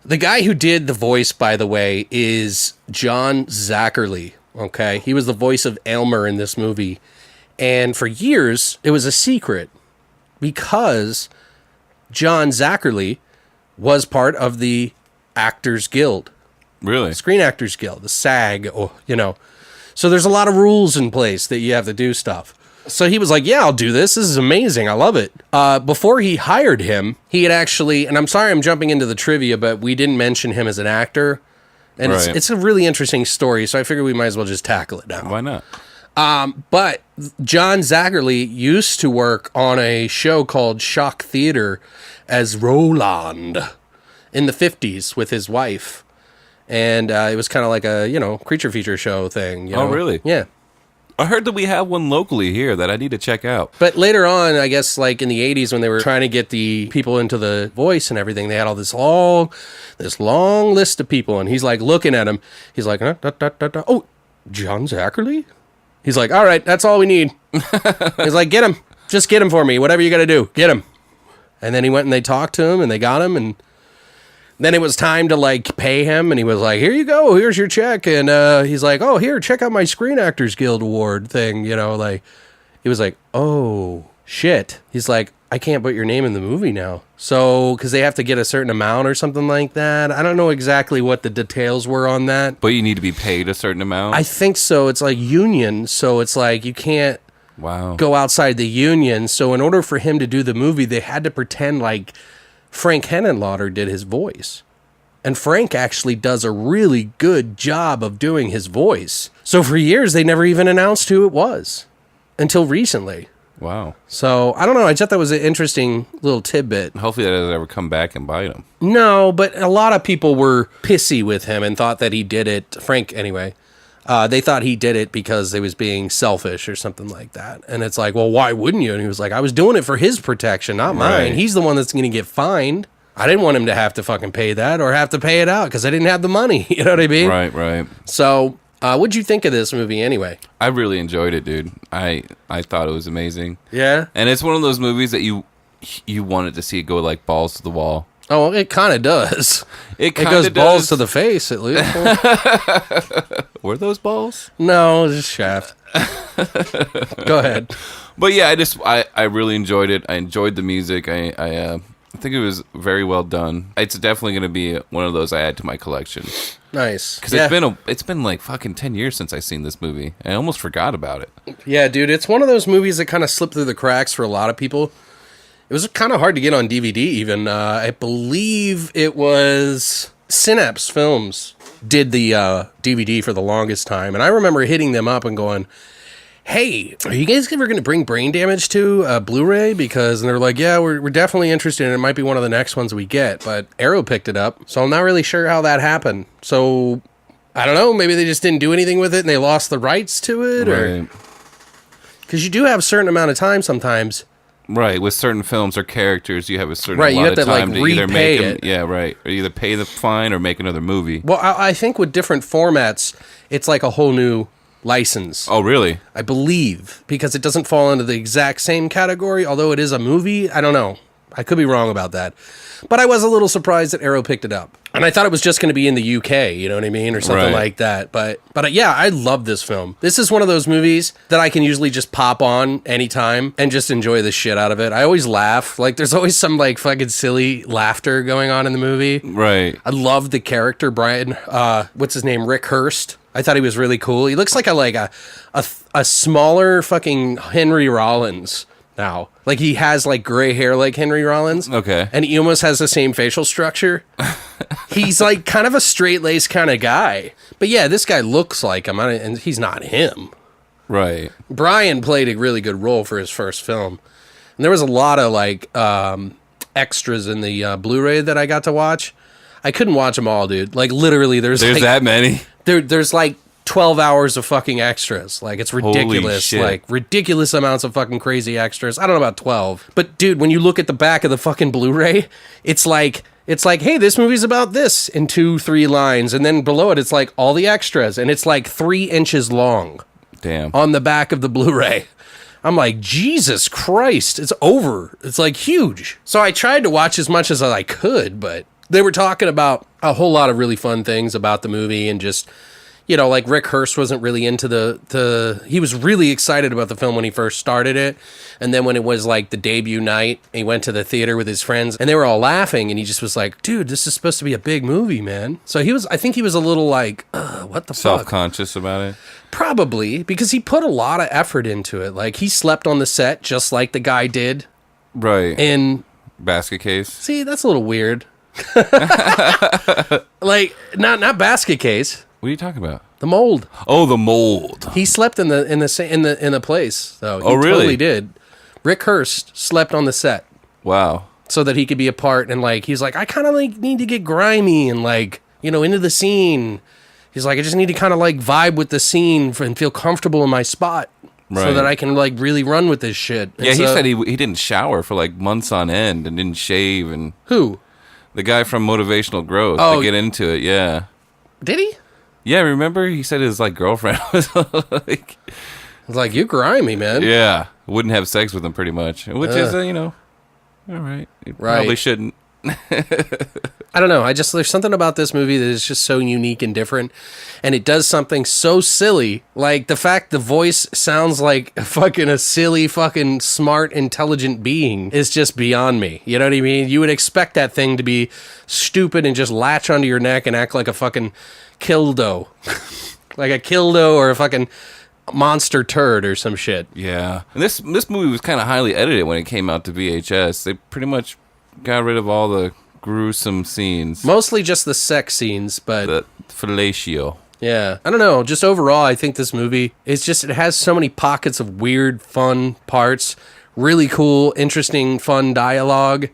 the guy who did the voice, by the way, is John Zackerly. Okay, he was the voice of Elmer in this movie, and for years it was a secret because John Zackerly was part of the Actors Guild. Really? Screen Actors Guild, the SAG, or, you know. So there's a lot of rules in place that you have to do stuff. So he was like, yeah, I'll do this. This is amazing. I love it. Before he hired him, he had actually, and I'm sorry I'm jumping into the trivia, but we didn't mention him as an actor. And Right. it's a really interesting story, so I figured we might as well just tackle it now. Why not? But John Zackerly used to work on a show called Shock Theater as Roland in the 50s with his wife. And it was kind of like a, you know, creature feature show thing. You know? Oh, really? Yeah. I heard that we have one locally here that I need to check out. But later on, I guess, like in the 80s, when they were trying to get the people into the voice and everything, they had all this long list of people. And he's like looking at him. He's like, oh, John Zackerly? He's like, all right, that's all we need. He's like, get him. Just get him for me. Whatever you got to do, get him. And then he went and they talked to him and they got him. And then it was time to like pay him. And he was like, here you go. Here's your check. And he's like, oh, here, check out my Screen Actors Guild Award thing. You know, like, he was like, oh, shit. He's like, I can't put your name in the movie now. So, because they have to get a certain amount or something like that. I don't know exactly what the details were on that. But you need to be paid a certain amount? I think so. It's like union. So it's like you can't go outside the union. So in order for him to do the movie, they had to pretend like Frank Henenlotter did his voice. And Frank actually does a really good job of doing his voice. So for years, they never even announced who it was until recently. Wow. So, I don't know. I thought that was an interesting little tidbit. Hopefully that doesn't ever come back and bite him. No, but a lot of people were pissy with him and thought that he did it. Frank, anyway. They thought he did it because they was being selfish or something like that. And it's like, well, why wouldn't you? And he was like, I was doing it for his protection, not mine. Right. He's the one that's going to get fined. I didn't want him to have to fucking pay that or have to pay it out because I didn't have the money. You know what I mean? Right, right. So, what'd you think of this movie anyway? I really enjoyed it, dude. I thought it was amazing. Yeah? And it's one of those movies that you wanted to see it go like balls to the wall. Oh, it kind of does. It goes balls to the face, at least. Were those balls? No, just shaft. Go ahead. But yeah, I really enjoyed it. I enjoyed the music. I think it was very well done. It's definitely going to be one of those I add to my collection. Nice. Because it's been like fucking 10 years since I seen this movie. I almost forgot about it. Yeah, dude, it's one of those movies that kind of slipped through the cracks for a lot of people. It was kind of hard to get on DVD even. I believe it was Synapse Films did the DVD for the longest time. And I remember hitting them up and going, hey, are you guys ever going to bring Brain Damage to Blu-ray? Because and they're like, yeah, we're definitely interested in it. It might be one of the next ones we get. But Arrow picked it up. So I'm not really sure how that happened. So I don't know. Maybe they just didn't do anything with it and they lost the rights to it. Right. Because you do have a certain amount of time sometimes. Right, with certain films or characters, you have a certain Right, you amount have of to, like, time to either repay make them, it. yeah, right, or either pay the fine or make another movie. Well, I think with different formats, it's like a whole new license. Oh, really? I believe, because it doesn't fall into the exact same category, although it is a movie. I don't know. I could be wrong about that. But I was a little surprised that Arrow picked it up. And I thought it was just going to be in the UK, you know what I mean? Or something like that. But yeah, I love this film. This is one of those movies that I can usually just pop on anytime and just enjoy the shit out of it. I always laugh. Like, there's always some, like, fucking silly laughter going on in the movie. Right. I love the character, Brian, what's his name? Rick Hurst. I thought he was really cool. He looks like a smaller fucking Henry Rollins now. Like, he has, like, gray hair like Henry Rollins. Okay. And he almost has the same facial structure. He's, like, kind of a straight-laced kind of guy. But, yeah, this guy looks like him, and he's not him. Right. Brian played a really good role for his first film. And there was a lot of, like, extras in the Blu-ray that I got to watch. I couldn't watch them all, dude. Like, literally, there's like, that many? There's, like, 12 hours of fucking extras. Like, it's ridiculous. Holy shit. Like, ridiculous amounts of fucking crazy extras. I don't know about 12. But, dude, when you look at the back of the fucking Blu-ray, it's like, hey, this movie's about this in 2-3 lines. And then below it, it's like all the extras. And it's like 3 inches long. Damn. On the back of the Blu-ray. I'm like, Jesus Christ, it's over. It's like huge. So I tried to watch as much as I could, but they were talking about a whole lot of really fun things about the movie and just, you know, like Rick Hurst wasn't really into he was really excited about the film when he first started it. And then when it was like the debut night, he went to the theater with his friends and they were all laughing and he just was like, dude, this is supposed to be a big movie, man. So I think he was a little like, what the fuck? Self-conscious about it? Probably, because he put a lot of effort into it. Like, he slept on the set just like the guy did. Right. In Basket Case? See, that's a little weird. Like, not Basket Case. What are you talking about? The mold. Oh, the mold. He slept in the place. Though. He really? Totally did. Rick Hurst slept on the set. Wow. So that he could be a part, and like he's like, I kind of like need to get grimy and like, you know, into the scene. He's like, I just need to kind of like vibe with the scene and feel comfortable in my spot. Right. So that I can like really run with this shit. And yeah, he said he didn't shower for like months on end and didn't shave. And who? The guy from Motivational Growth to get into it. Yeah. Did he? Yeah, remember he said his like girlfriend was like, you grimy, man. Yeah, wouldn't have sex with him pretty much, which is you know, all right. You probably shouldn't. I don't know. There's something about this movie that is just so unique and different, and it does something so silly. Like the fact the voice sounds like a silly, fucking smart, intelligent being is just beyond me. You know what I mean? You would expect that thing to be stupid and just latch onto your neck and act like a fucking kildo, like a kildo or a fucking monster turd or some shit. Yeah, and this movie was kind of highly edited when it came out to VHS. They pretty much got rid of all the gruesome scenes. Mostly just the sex scenes, but the fellatio. Yeah. I don't know. Just overall, I think this movie is just, it has so many pockets of weird, fun parts, really cool, interesting, fun dialogue.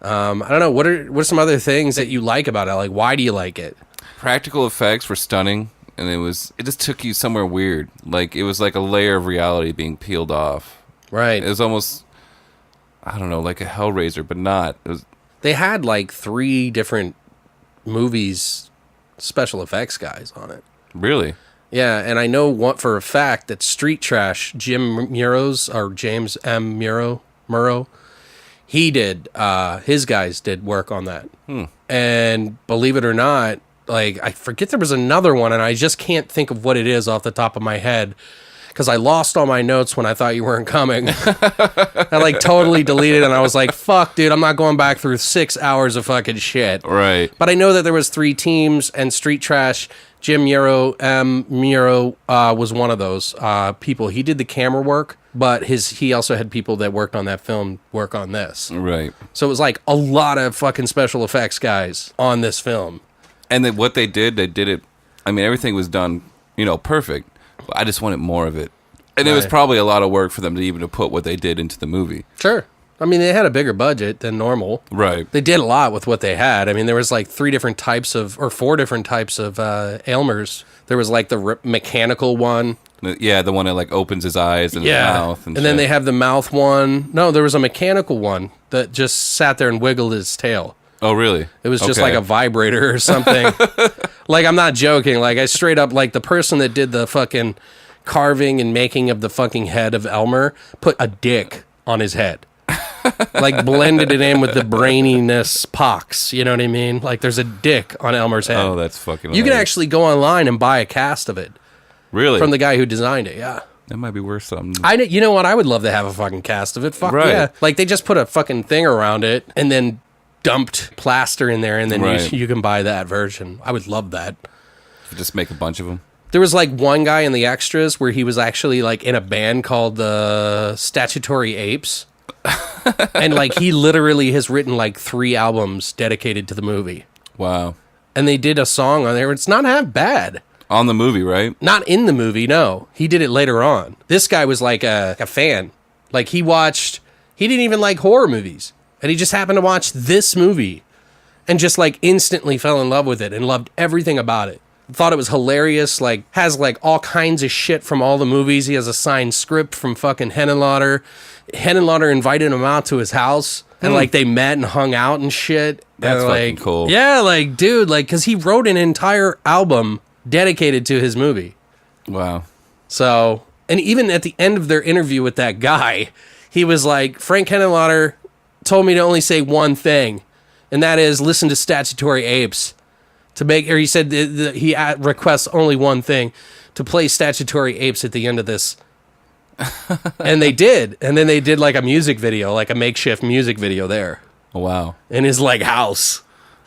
I don't know. What are some other things that you like about it? Like, why do you like it? Practical effects were stunning, and it just took you somewhere weird. Like, it was like a layer of reality being peeled off. Right. It was almost, I don't know, like a Hellraiser, but not. They had like 3 different movies, special effects guys on it. Really? Yeah, and I know for a fact that Street Trash, Jim Muro's, or James M. Murrow, he did, his guys did work on that. And believe it or not, like, I forget there was another one, and I just can't think of what it is off the top of my head, because I lost all my notes when I thought you weren't coming. I like totally deleted, and I was like, fuck, dude, I'm not going back through 6 hours of fucking shit. Right. But I know that there was 3 teams, and Street Trash, Jim Muro was one of those people. He did the camera work, but he also had people that worked on that film work on this. Right. So it was like a lot of fucking special effects guys on this film. And then what they did it, I mean, everything was done, perfect. But I just wanted more of it. And it was probably a lot of work for them to put what they did into the movie. Sure. I mean, they had a bigger budget than normal. Right. They did a lot with what they had. I mean, there was like 4 different types of Aylmers. There was like the mechanical one. Yeah, the one that like opens his eyes and his mouth. And then they have the mouth one. No, there was a mechanical one that just sat there and wiggled his tail. Oh, really? It was just like a vibrator or something. Like, I'm not joking. Like, I straight up, like, the person that did the fucking carving and making of the fucking head of Elmer put a dick on his head. like blended it in with the braininess pox. You know what I mean? Like there's a dick on Elmer's head. Oh, that's fucking You can hilarious. actually go online and buy a cast of it Really? from the guy who designed it. Yeah. That might be worth something. You know what? I would love to have a fucking cast of it. Fuck Right. yeah. Like they just put a fucking thing around it and then dumped plaster in there and then Right. you can buy that version. I would love that. Just make a bunch of them. There was like one guy in the extras where he was actually like in a band called the Statutory Apes. And like he literally has written like 3 albums dedicated to the movie. Wow. And they did a song on there. It's not half bad. On the movie, right? Not in the movie, no. He did it later on. This guy was like a fan. Like he didn't even like horror movies. And he just happened to watch this movie and just like instantly fell in love with it and loved everything about it. Thought it was hilarious, like has like all kinds of shit from all the movies. He has a signed script from fucking Henenlotter. Henenlotter invited him out to his house and like they met and hung out and shit. That's and, fucking like, cool. Yeah, like dude, like cuz he wrote an entire album dedicated to his movie. Wow. So, and even at the end of their interview with that guy, he was like, Frank Henenlotter told me to only say one thing, and that is listen to Statutory Apes. He said he requests only one thing, to play Statutory Apes at the end of this. And they did. And then they did like a music video, like a makeshift music video there Oh, wow. in his like house.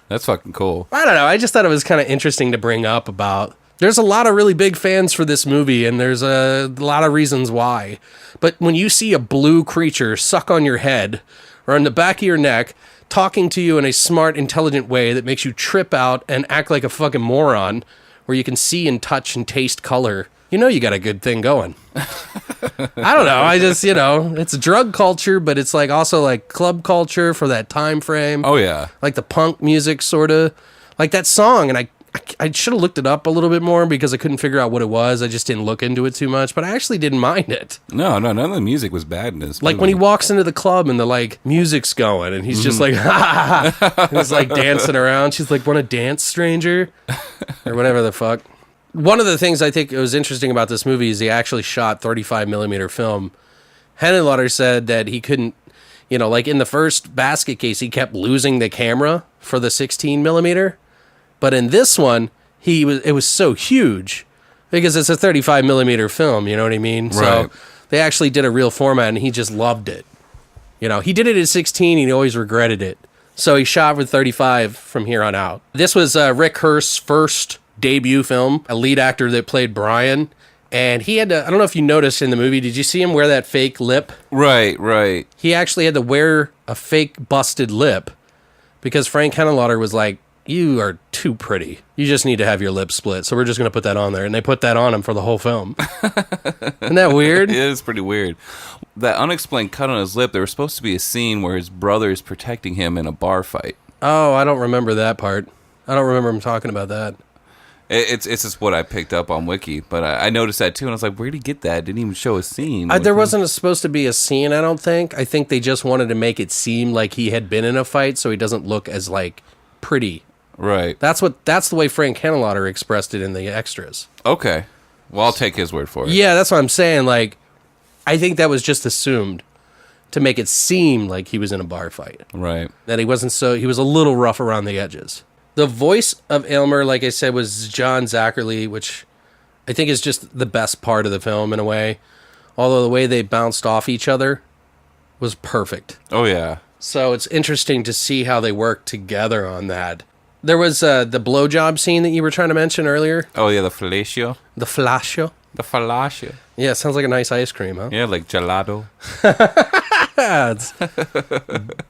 That's fucking cool. I don't know. I just thought it was kind of interesting to bring up about. There's a lot of really big fans for this movie, and there's a lot of reasons why. But when you see a blue creature suck on your head or on the back of your neck, talking to you in a smart, intelligent way that makes you trip out and act like a fucking moron, where you can see and touch and taste color, you know you got a good thing going. I don't know. I just, it's drug culture, but it's like also like club culture for that time frame. Oh, yeah. Like the punk music, sort of. Like that song, and I should have looked it up a little bit more because I couldn't figure out what it was. I just didn't look into it too much, but I actually didn't mind it. No, none of the music was bad in this Like movie. when he walks into the club and the like music's going and he's just like, ha ha ha. He's like dancing around. She's like, want to dance, stranger? Or whatever the fuck. One of the things I think was interesting about this movie is he actually shot 35 millimeter film. Henenlotter said that he couldn't, like in the first basket case, he kept losing the camera for the 16 millimeter. But in this one, it was so huge because it's a 35 millimeter film, you know what I mean? Right. So they actually did a real format and he just loved it. He did it at 16 and he always regretted it. So he shot with 35 from here on out. This was Rick Hurst's first debut film, a lead actor that played Brian. And he had to, I don't know if you noticed in the movie, did you see him wear that fake lip? Right. He actually had to wear a fake busted lip because Frank Henenlotter was like, you are too pretty. You just need to have your lips split. So we're just going to put that on there. And they put that on him for the whole film. Isn't that weird? It is pretty weird. That unexplained cut on his lip, there was supposed to be a scene where his brother is protecting him in a bar fight. Oh, I don't remember that part. I don't remember him talking about that. It's just what I picked up on Wiki, but I noticed that too, and I was like, where'd he get that? It didn't even show a scene. There wasn't supposed to be a scene, I don't think. I think they just wanted to make it seem like he had been in a fight so he doesn't look as, like, pretty. Right. That's the way Frank Henenlotter expressed it in the extras. Okay. Well, I'll take his word for it. Yeah, that's what I'm saying. Like, I think that was just assumed to make it seem like he was in a bar fight. Right. That he was a little rough around the edges. The voice of Elmer, like I said, was John Zachary, which I think is just the best part of the film in a way. Although the way they bounced off each other was perfect. Oh, yeah. So it's interesting to see how they work together on that. There was the blowjob scene that you were trying to mention earlier. Oh, yeah, the fellatio. The fellatio. The fellatio. Yeah, sounds like a nice ice cream, huh? Yeah, like gelato. Yeah, it's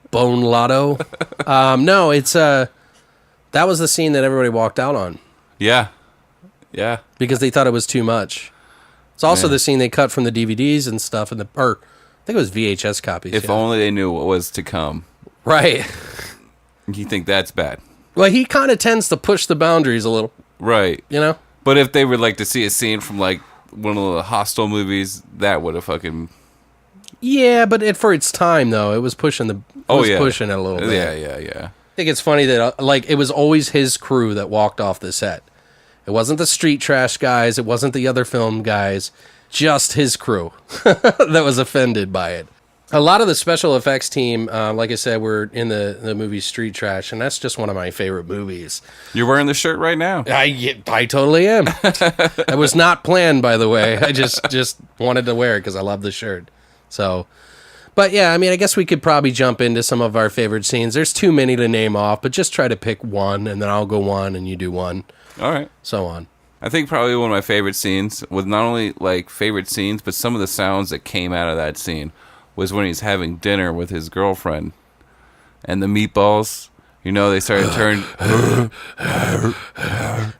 bone lotto. No, it's that was the scene that everybody walked out on. Yeah. Because they thought it was too much. It's also Yeah. the scene they cut from the DVDs and stuff, I think it was VHS copies. If only they knew what was to come. Right. You think that's bad? Well, he kind of tends to push the boundaries a little, Right. But if they would like to see a scene from like one of the Hostel movies, that would have fucking... Yeah, but for its time, though, it was pushing pushing it a little bit. Yeah. I think it's funny that it was always his crew that walked off the set. It wasn't the street trash guys. It wasn't the other film guys. Just his crew that was offended by it. A lot of the special effects team, like I said, were in the movie Street Trash, and that's just one of my favorite movies. You're wearing the shirt right now. I totally am. It was not planned, by the way. I just wanted to wear it because I love the shirt. So, but yeah, I mean, I guess we could probably jump into some of our favorite scenes. There's too many to name off, but just try to pick one, and then I'll go one, and you do one. All right. So on. I think probably one of my favorite scenes was not only like favorite scenes, but some of the sounds that came out of that scene was when he's having dinner with his girlfriend, and the meatballs, you know, they started turning,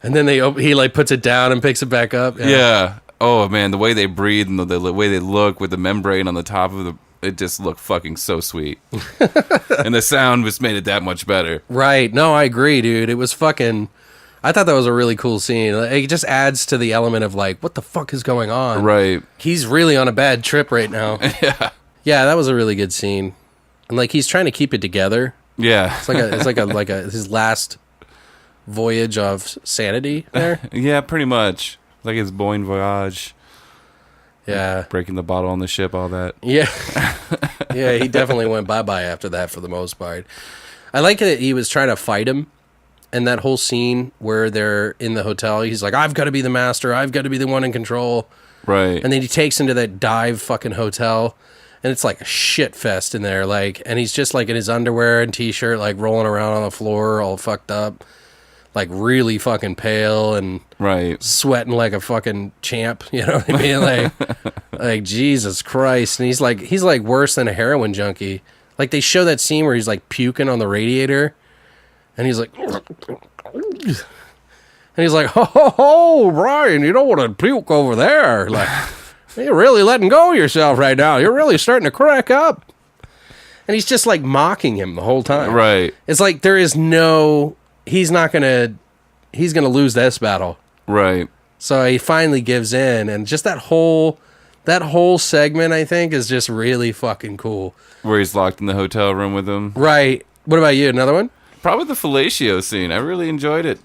and then he like puts it down and picks it back up. Yeah. Oh man, the way they breathe and the way they look with the membrane on the top of it just looked fucking so sweet, and the sound just made it that much better. Right? No, I agree, dude. It was fucking. I thought that was a really cool scene. It just adds to the element of like, what the fuck is going on? Right. He's really on a bad trip right now. Yeah. Yeah, that was a really good scene. And like he's trying to keep it together. Yeah. It's like his last voyage of sanity there. Yeah, pretty much. Like his bon voyage. Yeah. Breaking the bottle on the ship, all that. Yeah. Yeah, he definitely went bye-bye after that for the most part. I like that he was trying to fight him. And that whole scene where they're in the hotel, he's like, I've got to be the master. I've got to be the one in control. Right. And then he takes him to that dive fucking hotel. And it's like a shit fest in there. Like, and he's just like in his underwear and t-shirt, like rolling around on the floor, all fucked up. Like really fucking pale and right. sweating like a fucking champ. You know what I mean? Like Jesus Christ. And he's like worse than a heroin junkie. Like they show that scene where he's like puking on the radiator. And he's like, ho, Brian, you don't want to puke over there. Like, you're really letting go of yourself right now. You're really starting to crack up. And he's just like mocking him the whole time. Right. It's like he's going to lose this battle. Right. So he finally gives in. And just that whole segment, I think, is just really fucking cool. Where he's locked in the hotel room with him. Right. What about you? Another one? Probably the fellatio scene. I really enjoyed it.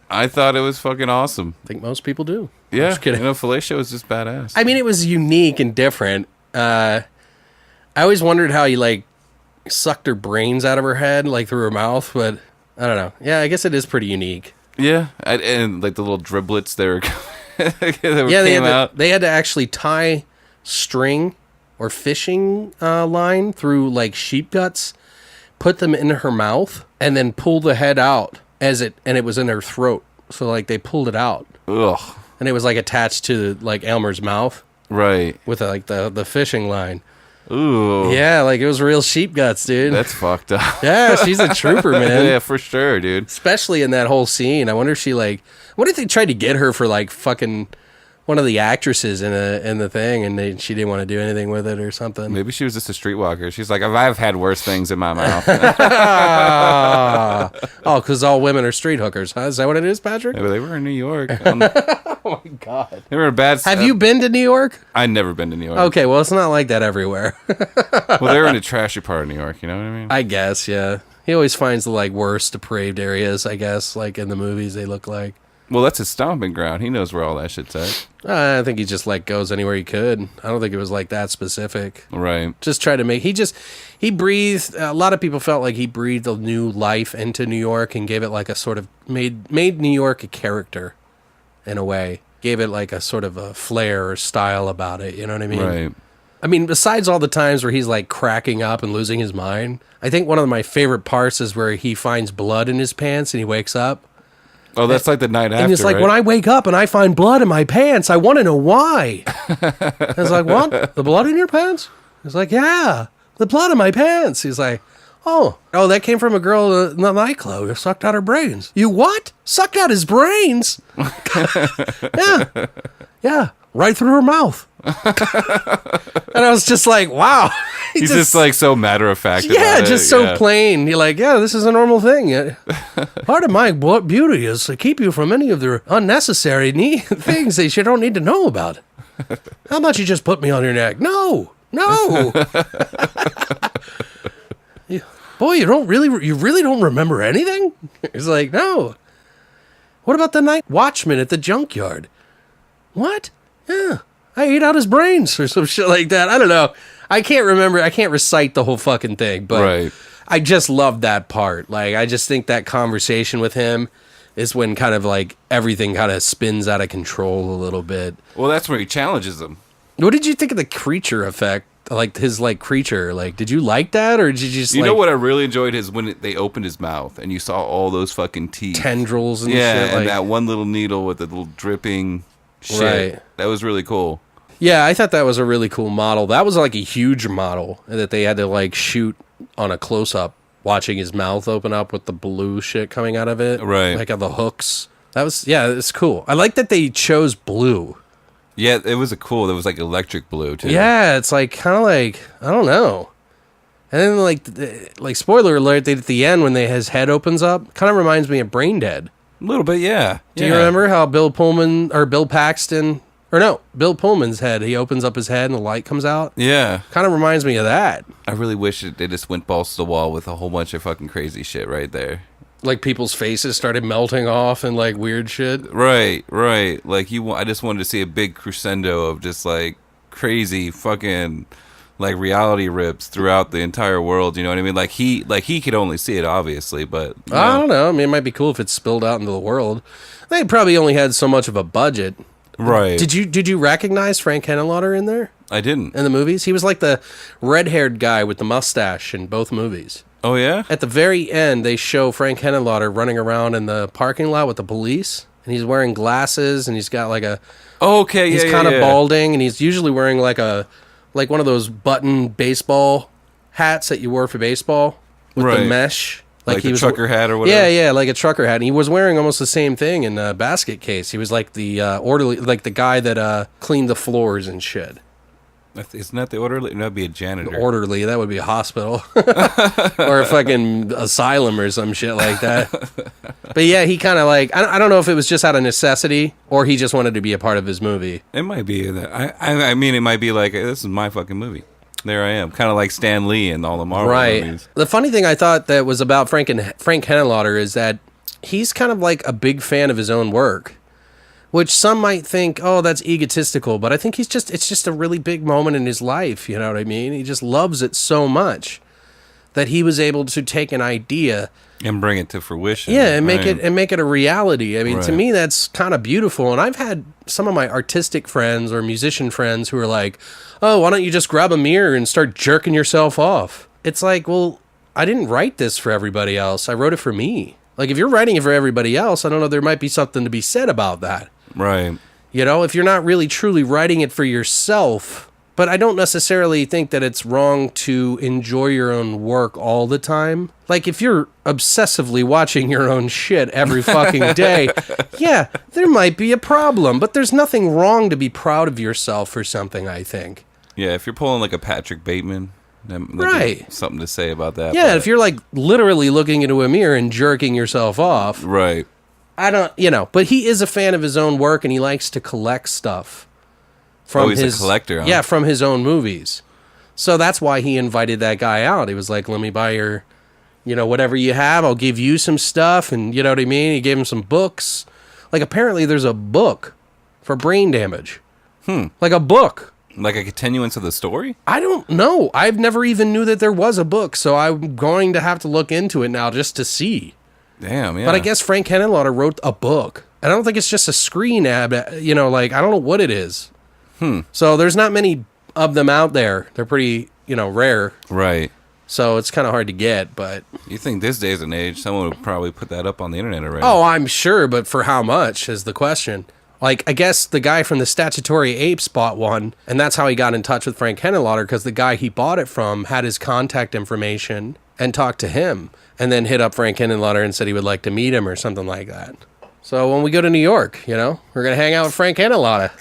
I thought it was fucking awesome. I think most people do. Yeah, Just kidding. you know, fellatio is just badass. I mean, it was unique and different. I always wondered how he like sucked her brains out of her head, like through her mouth, but I don't know. Yeah, I guess it is pretty unique. Yeah, and like the little driblets that They had to actually tie string or fishing line through like sheep guts, put them in her mouth, and then pull the head out and it was in her throat. So like they pulled it out. Ugh. And it was like attached to like Elmer's mouth. Right. With like the fishing line. Ooh. Yeah, like it was real sheep guts, dude. That's fucked up. Yeah, she's a trooper, man. Yeah, for sure, dude. Especially in that whole scene. I wonder if what if they tried to get her for like fucking one of the actresses in the thing, and she didn't want to do anything with it or something. Maybe she was just a streetwalker. She's like, I've had worse things in my mouth. Oh, because all women are street hookers, huh? Is that what it is, Patrick? Yeah, they were in New York. Oh my God. They were a bad. Have you been to New York? I've never been to New York. Okay, well, it's not like that everywhere. Well, they were in a trashy part of New York. You know what I mean? I guess, yeah. He always finds the like worst depraved areas, I guess, like in the movies they look like. Well, that's his stomping ground. He knows where all that shit's at. I think he just like goes anywhere he could. I don't think it was like that specific. Right. Just try to make he breathed. A lot of people felt like he breathed a new life into New York and gave it like a sort of made New York a character in a way. Gave it like a sort of a flair or style about it. You know what I mean? Right. I mean, besides all the times where he's like cracking up and losing his mind, I think one of my favorite parts is where he finds blood in his pants and he wakes up. Oh, that's like the night after. And he's like, right? when I wake up and I find blood in my pants, I want to know why. I was like, what? The blood in your pants? He's like, yeah, the blood in my pants. He's like, oh, that came from a girl in the nightclub who sucked out her brains. You what? Sucked out his brains? Yeah, right through her mouth. And I was just like, wow. He's just like so matter of fact. Yeah, about just it. so plain. You're like, yeah, this is a normal thing. Part of my beauty is to keep you from any of the unnecessary things that you don't need to know about. How about you just put me on your neck? No. Boy, you really don't remember anything? He's like, no. What about the night watchman at the junkyard? What? Yeah. I ate out his brains or some shit like that. I don't know. I can't remember. I can't recite the whole fucking thing, but Right. I just love that part. Like, I just think that conversation with him is when kind of like everything kind of spins out of control a little bit. Well, that's where he challenges him. What did you think of the creature effect? Like his like creature, like did you like that or did you just You know what I really enjoyed is when they opened his mouth and you saw all those fucking teeth, tendrils and yeah, shit? and Like, that one little needle with the little dripping shit. Right. That was really cool. yeah, I thought that was a really cool model. That was like a huge model that they had to like shoot on a close up, watching his mouth open up with the blue shit coming out of it, Right. Like on the hooks. That was it's cool. I like that they chose blue. Yeah, it was cool. It was like electric blue too. Yeah, it's like kind of like I don't know. And then like spoiler alert, at the end when his head opens up, kind of reminds me of Brain Dead. A little bit, yeah. Do you remember how Bill Pullman's head, he opens up his head and the light comes out? Yeah. Kind of reminds me of that. I really wish they just went balls to the wall with a whole bunch of fucking crazy shit right there. Like people's faces started melting off and like weird shit. Right. Like I just wanted to see a big crescendo of just like crazy fucking like reality rips throughout the entire world. You know what I mean? Like he could only see it obviously, but I don't know. I mean, it might be cool if it spilled out into the world. They probably only had so much of a budget. Right. Did you recognize Frank Henenlotter in there I didn't. in the movies? He was like the red-haired guy with the mustache in both movies. Oh yeah? At the very end, they show Frank Henenlotter running around in the parking lot with the police, and he's wearing glasses, and he's got like a Okay, yeah. he's kind of balding, and he's usually wearing like one of those button baseball hats that you wore for baseball with the Right. mesh. Like he the was trucker hat or whatever? Yeah, like a trucker hat. And he was wearing almost the same thing in Basket Case. He was like the orderly, like the guy that cleaned the floors and shit. Isn't that the orderly? That'd be a janitor. Orderly, that would be a hospital. Or a fucking asylum or some shit like that. But yeah, he kind of like, I don't know if it was just out of necessity or he just wanted to be a part of his movie. It might be that. I mean, it might be like, this is my fucking movie. There I am. Kind of like Stan Lee and all the Marvel movies. The funny thing I thought that was about Frank Henenlotter is that he's kind of like a big fan of his own work, which some might think, oh, that's egotistical, but I think it's just a really big moment in his life, you know what I mean? He just loves it so much that he was able to take an idea And bring it to fruition. yeah, and Right. make it a reality. I mean, to Right. me, that's kind of beautiful. And I've had some of my artistic friends or musician friends who are like, "Oh, why don't you just grab a mirror and start jerking yourself off?" It's like, well, I didn't write this for everybody else. I wrote it for me. Like, if you're writing it for everybody else, I don't know. There might be something to be said about that. Right. You know, if you're not really truly writing it for yourself. But I don't necessarily think that it's wrong to enjoy your own work all the time. Like, if you're obsessively watching your own shit every fucking day, yeah, there might be a problem. But there's nothing wrong to be proud of yourself for something, I think. Yeah, if you're pulling like a Patrick Bateman, that'd be Right. something to say about that. Yeah, but- if you're, like, literally looking into a mirror and jerking yourself off, Right. I don't, but he is a fan of his own work and he likes to collect stuff. From he's a collector, huh? Yeah, from his own movies. So that's why he invited that guy out. He was like, let me buy your, whatever you have. I'll give you some stuff. And you know what I mean? He gave him some books. Like, apparently there's a book for brain damage. Like a book. Like a continuance of the story? I don't know. I've never even knew that there was a book. So I'm going to have to look into it now just to see. Damn, yeah. But I guess Frank Henenlotter wrote a book. I don't think it's just a screen ad. I don't know what it is. So there's not many of them out there. They're pretty, rare. Right. So it's kind of hard to get, but... You think this days and age, someone would probably put that up on the internet already? Oh, I'm sure, but for how much is the question. Like, I guess the guy from the Statutory Apes bought one, and that's how he got in touch with Frank Henenlotter, because the guy he bought it from had his contact information and talked to him, and then hit up Frank Henenlotter and said he would like to meet him or something like that. So when we go to New York, we're going to hang out with Frank Henenlotter.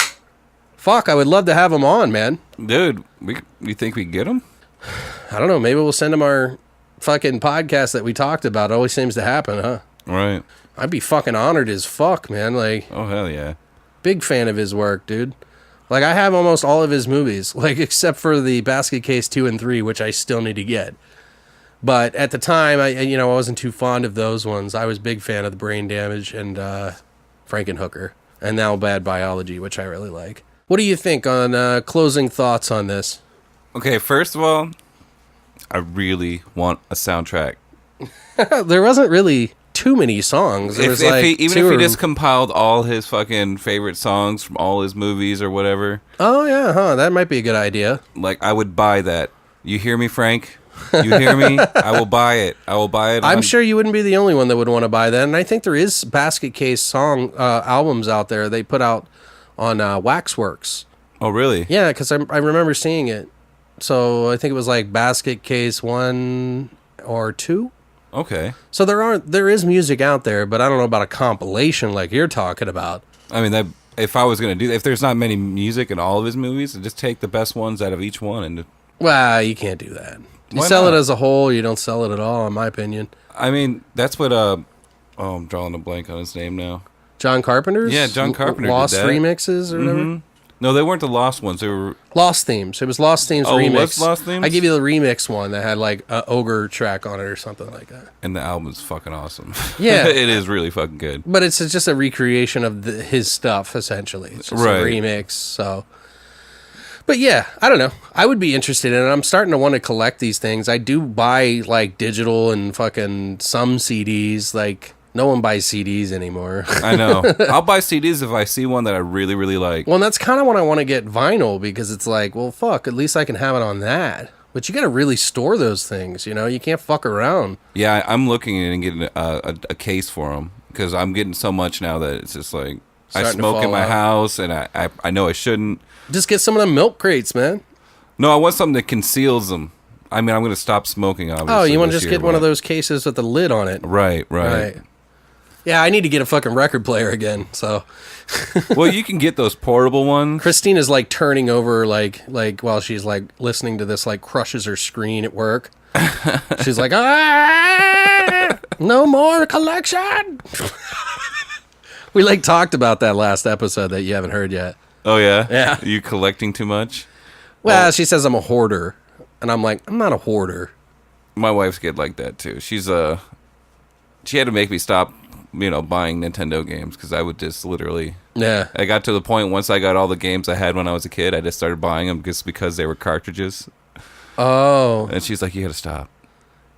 Fuck, I would love to have him on, man. Dude, you think we get him? I don't know. Maybe we'll send him our fucking podcast that we talked about. It always seems to happen, huh? Right. I'd be fucking honored as fuck, man. Like, Oh, hell yeah. big fan of his work, dude. Like, I have almost all of his movies, like, except for the Basket Case 2 and 3, which I still need to get. But at the time, I wasn't too fond of those ones. I was a big fan of the Brain Damage and Frankenhooker, and now Bad Biology, which I really like. What do you think on closing thoughts on this? Okay, first of all, I really want a soundtrack. There wasn't really too many songs. There was like Even if he just compiled all his fucking favorite songs from all his movies or whatever. Oh yeah, huh? That might be a good idea. Like, I would buy that. You hear me, Frank? You hear me? I will buy it. I will buy it. I'm sure you wouldn't be the only one that would want to buy that. And I think there is basket case song albums out there they put out on Waxworks. Oh, really? Yeah, because I remember seeing it. So I think it was like basket case 1 or 2. Okay. So there is music out there, but I don't know about a compilation like you're talking about. I mean, if I was going to do that, if there's not many music in all of his movies, just take the best ones out of each one. And Well, you can't do that. You Why sell not? it as a whole, you don't sell it at all, in my opinion. I mean, that's what, I'm drawing a blank on his name now. John Carpenters? Yeah, John Carpenter did Lost that. remixes or whatever? No, they weren't the Lost ones. They were... Lost Themes. It was Lost Themes Oh, remix. was Lost Themes? I give you the remix one that had like an ogre track on it or something like that. And the album is fucking awesome. Yeah. It is really fucking good. But it's just a recreation of his stuff, essentially. It's just Right. a remix, so... But yeah, I don't know. I would be interested in it. I'm starting to want to collect these things. I do buy like digital and fucking some CDs. Like, no one buys CDs anymore. I know. I'll buy CDs if I see one that I really, really like. Well, and that's kind of when I want to get vinyl because it's like, well, fuck, at least I can have it on that. But you got to really store those things, you know? You can't fuck around. Yeah, I'm looking at and getting a case for them because I'm getting so much now that it's just like I Starting to smoke in fall my out. house and I know I shouldn't. Just get some of them milk crates, man. No, I want something that conceals them. I mean, I'm going to stop smoking, obviously. Oh, you want to this just year, get one of but- those cases with the lid on it. Right, right. Yeah, I need to get a fucking record player again, so... Well, you can get those portable ones. Christina's like turning over like while she's like listening to this, like crushes her screen at work. She's like, no more collection. We like talked about that last episode that you haven't heard yet. Oh, yeah? Yeah. Are you collecting too much? Well, she says I'm a hoarder, and I'm like, I'm not a hoarder. My wife's get like that, too. She had to make me stop, buying Nintendo games because I would just literally... Yeah. I got to the point once I got all the games I had when I was a kid, I just started buying them just because they were cartridges. Oh. And she's like, you gotta stop.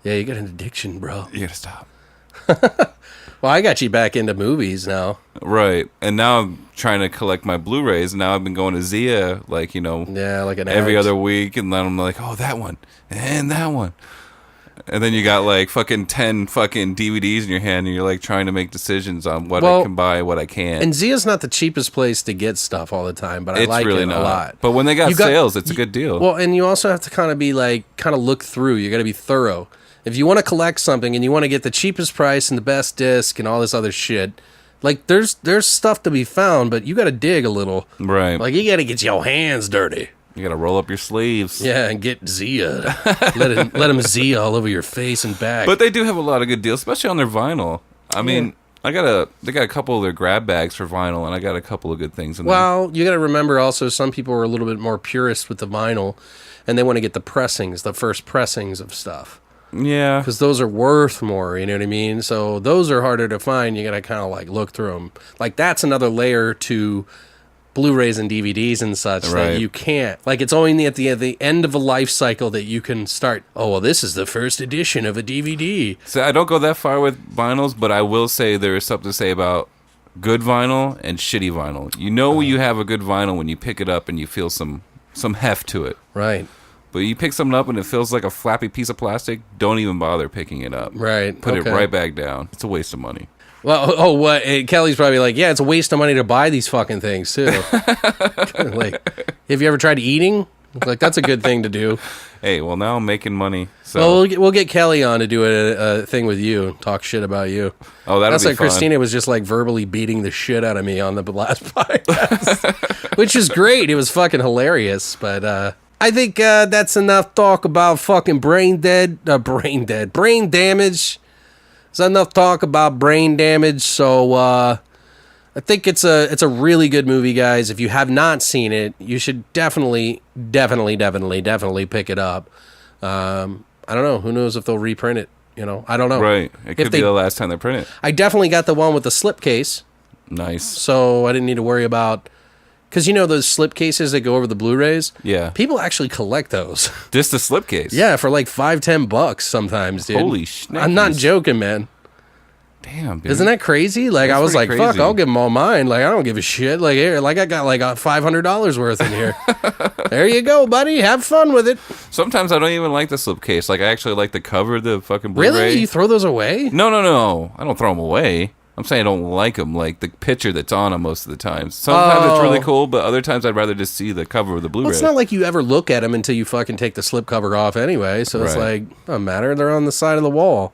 Yeah, you got an addiction, bro. You gotta stop. Well, I got you back into movies now. Right. And now I'm trying to collect my Blu-rays. Now I've been going to Zia, Yeah, like an every addict. other week. And then I'm like, oh, that one. And that one. And then you got like fucking 10 fucking DVDs in your hand and you're like trying to make decisions on what I can buy, what I can't. And Zia's not the cheapest place to get stuff all the time, but I It's like really it not. a lot. But when they got sales, it's a good deal. Well, and you also have to kind of be like, kind of look through. You got to be thorough. If you want to collect something and you want to get the cheapest price and the best disc and all this other shit, like there's stuff to be found, but you got to dig a little. Right. Like you got to get your hands dirty. You gotta roll up your sleeves. Yeah, and get Zia. let him Zia all over your face and back. But they do have a lot of good deals, especially on their vinyl. I mean, they got a couple of their grab bags for vinyl, and I got a couple of good things in there. Well, you got to remember also some people are a little bit more purist with the vinyl, and they want to get the pressings, the first pressings of stuff. Yeah. Because those are worth more, you know what I mean? So those are harder to find. You got to kind of like look through them. Like that's another layer to Blu-rays and DVDs and such Right. that you can't. Like it's only at the end of a life cycle that you can start, oh, well, this is the first edition of a DVD. So I don't go that far with vinyls, but I will say there is something to say about good vinyl and shitty vinyl. You know you have a good vinyl when you pick it up and you feel some heft to it. Right. But you pick something up and it feels like a flappy piece of plastic, don't even bother picking it up. Right. Put Okay. it right back down. It's a waste of money. Well, what? Kelly's probably like, yeah, it's a waste of money to buy these fucking things too. Like, have you ever tried eating? Like, that's a good thing to do. Hey, well, now I'm making money. So. Well, we'll get Kelly on to do a thing with you, talk shit about you. Oh, that'll That's be like fun. Christina was just like verbally beating the shit out of me on the last podcast, which is great. It was fucking hilarious. But I think that's enough talk about fucking brain damage. There's enough talk about brain damage. So I think it's a really good movie, guys. If you have not seen it, you should definitely pick it up. I don't know. Who knows if they'll reprint it? I don't know. Right. It If could be the last time they print it. I definitely got the one with the slipcase, Nice. so I didn't need to worry about Because those slip cases that go over the Blu-rays? Yeah. People actually collect those. Just the slipcase. Yeah, for like $5-10 sometimes, dude. Holy shit. I'm not joking, man. Damn, dude. Isn't that crazy? Like, That's I was like, pretty fuck, crazy. I'll give them all mine. Like, I don't give a shit. Like, here, like, I got like $500 worth in here. There you go, buddy. Have fun with it. Sometimes I don't even like the slipcase. Like, I actually like the cover of the fucking Blu-ray. Really? You throw those away? No. I don't throw them away. I'm saying I don't like them, like the picture that's on them most of the time. Sometimes it's really cool, but other times I'd rather just see the cover of the Blu-ray. Well, it's not like you ever look at them until you fucking take the slip cover off anyway. So it's Right. like, doesn't matter. They're on the side of the wall.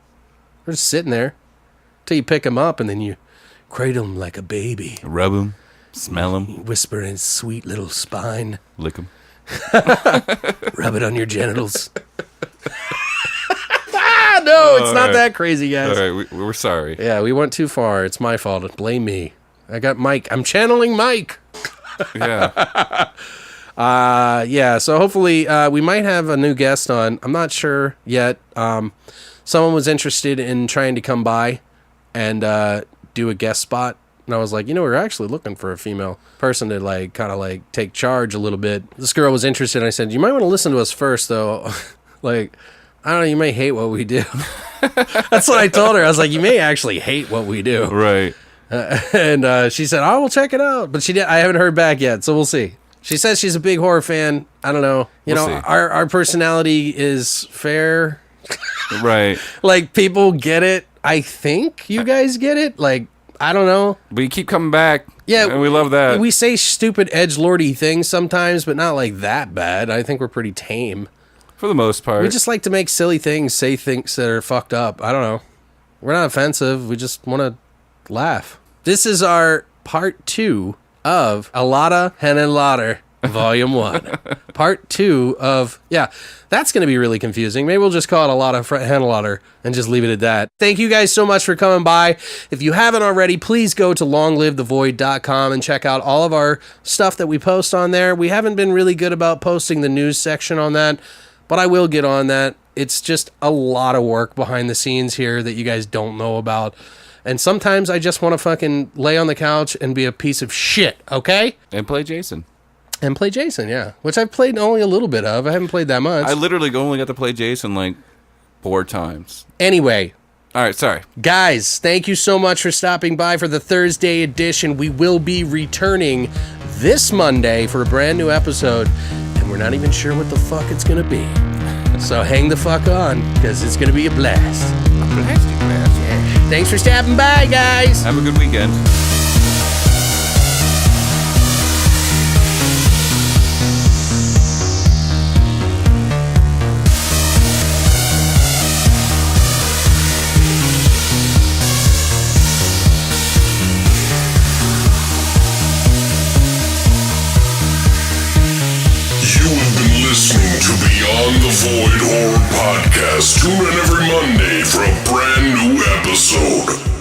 They're just sitting there until you pick them up and then you cradle them like a baby. Rub them, smell them, Whisper in his sweet little spine. lick them. Rub it on your genitals. No, it's not that crazy, guys. All right, we're sorry. Yeah, we went too far. It's my fault. Blame me. I got Mike. I'm channeling Mike. Yeah. Yeah, so hopefully we might have a new guest on. I'm not sure yet. Someone was interested in trying to come by and do a guest spot. And I was like, we're actually looking for a female person to like kind of like take charge a little bit. This girl was interested. And I said, you might want to listen to us first, though. Like, I don't know, you may hate what we do. That's what I told her. I was like, you may actually hate what we do. Right. And she said, I will check it out. But I haven't heard back yet, so we'll see. She says she's a big horror fan. I don't know. We'll see. Our personality is fair. Right. Like, people get it. I think you guys get it. Like, I don't know. But you keep coming back. Yeah. And we love that. We say stupid edgelordy things sometimes, but not like that bad. I think we're pretty tame. For the most part. We just like to make silly things, say things that are fucked up. I don't know. We're not offensive. We just want to laugh. This is our part 2 of A Lotta Hen Lauder, Volume 1. Part 2 of, that's going to be really confusing. Maybe we'll just call it A Lotta Hen Lauder and just leave it at that. Thank you guys so much for coming by. If you haven't already, please go to longlivethevoid.com and check out all of our stuff that we post on there. We haven't been really good about posting the news section on that, but I will get on that. It's just a lot of work behind the scenes here that you guys don't know about. And sometimes I just want to fucking lay on the couch and be a piece of shit, okay? And play Jason. And play Jason, yeah. Which I've played only a little bit of. I haven't played that much. I literally only got to play Jason like 4 times. Anyway. All right, sorry. Guys, thank you so much for stopping by for the Thursday edition. We will be returning this Monday for a brand new episode. And we're not even sure what the fuck it's going to be. So hang the fuck on, because it's going to be a blast. Thanks for stopping by, guys. Have a good weekend. Listening to Beyond the Void Horror Podcast. Tune in every Monday for a brand new episode.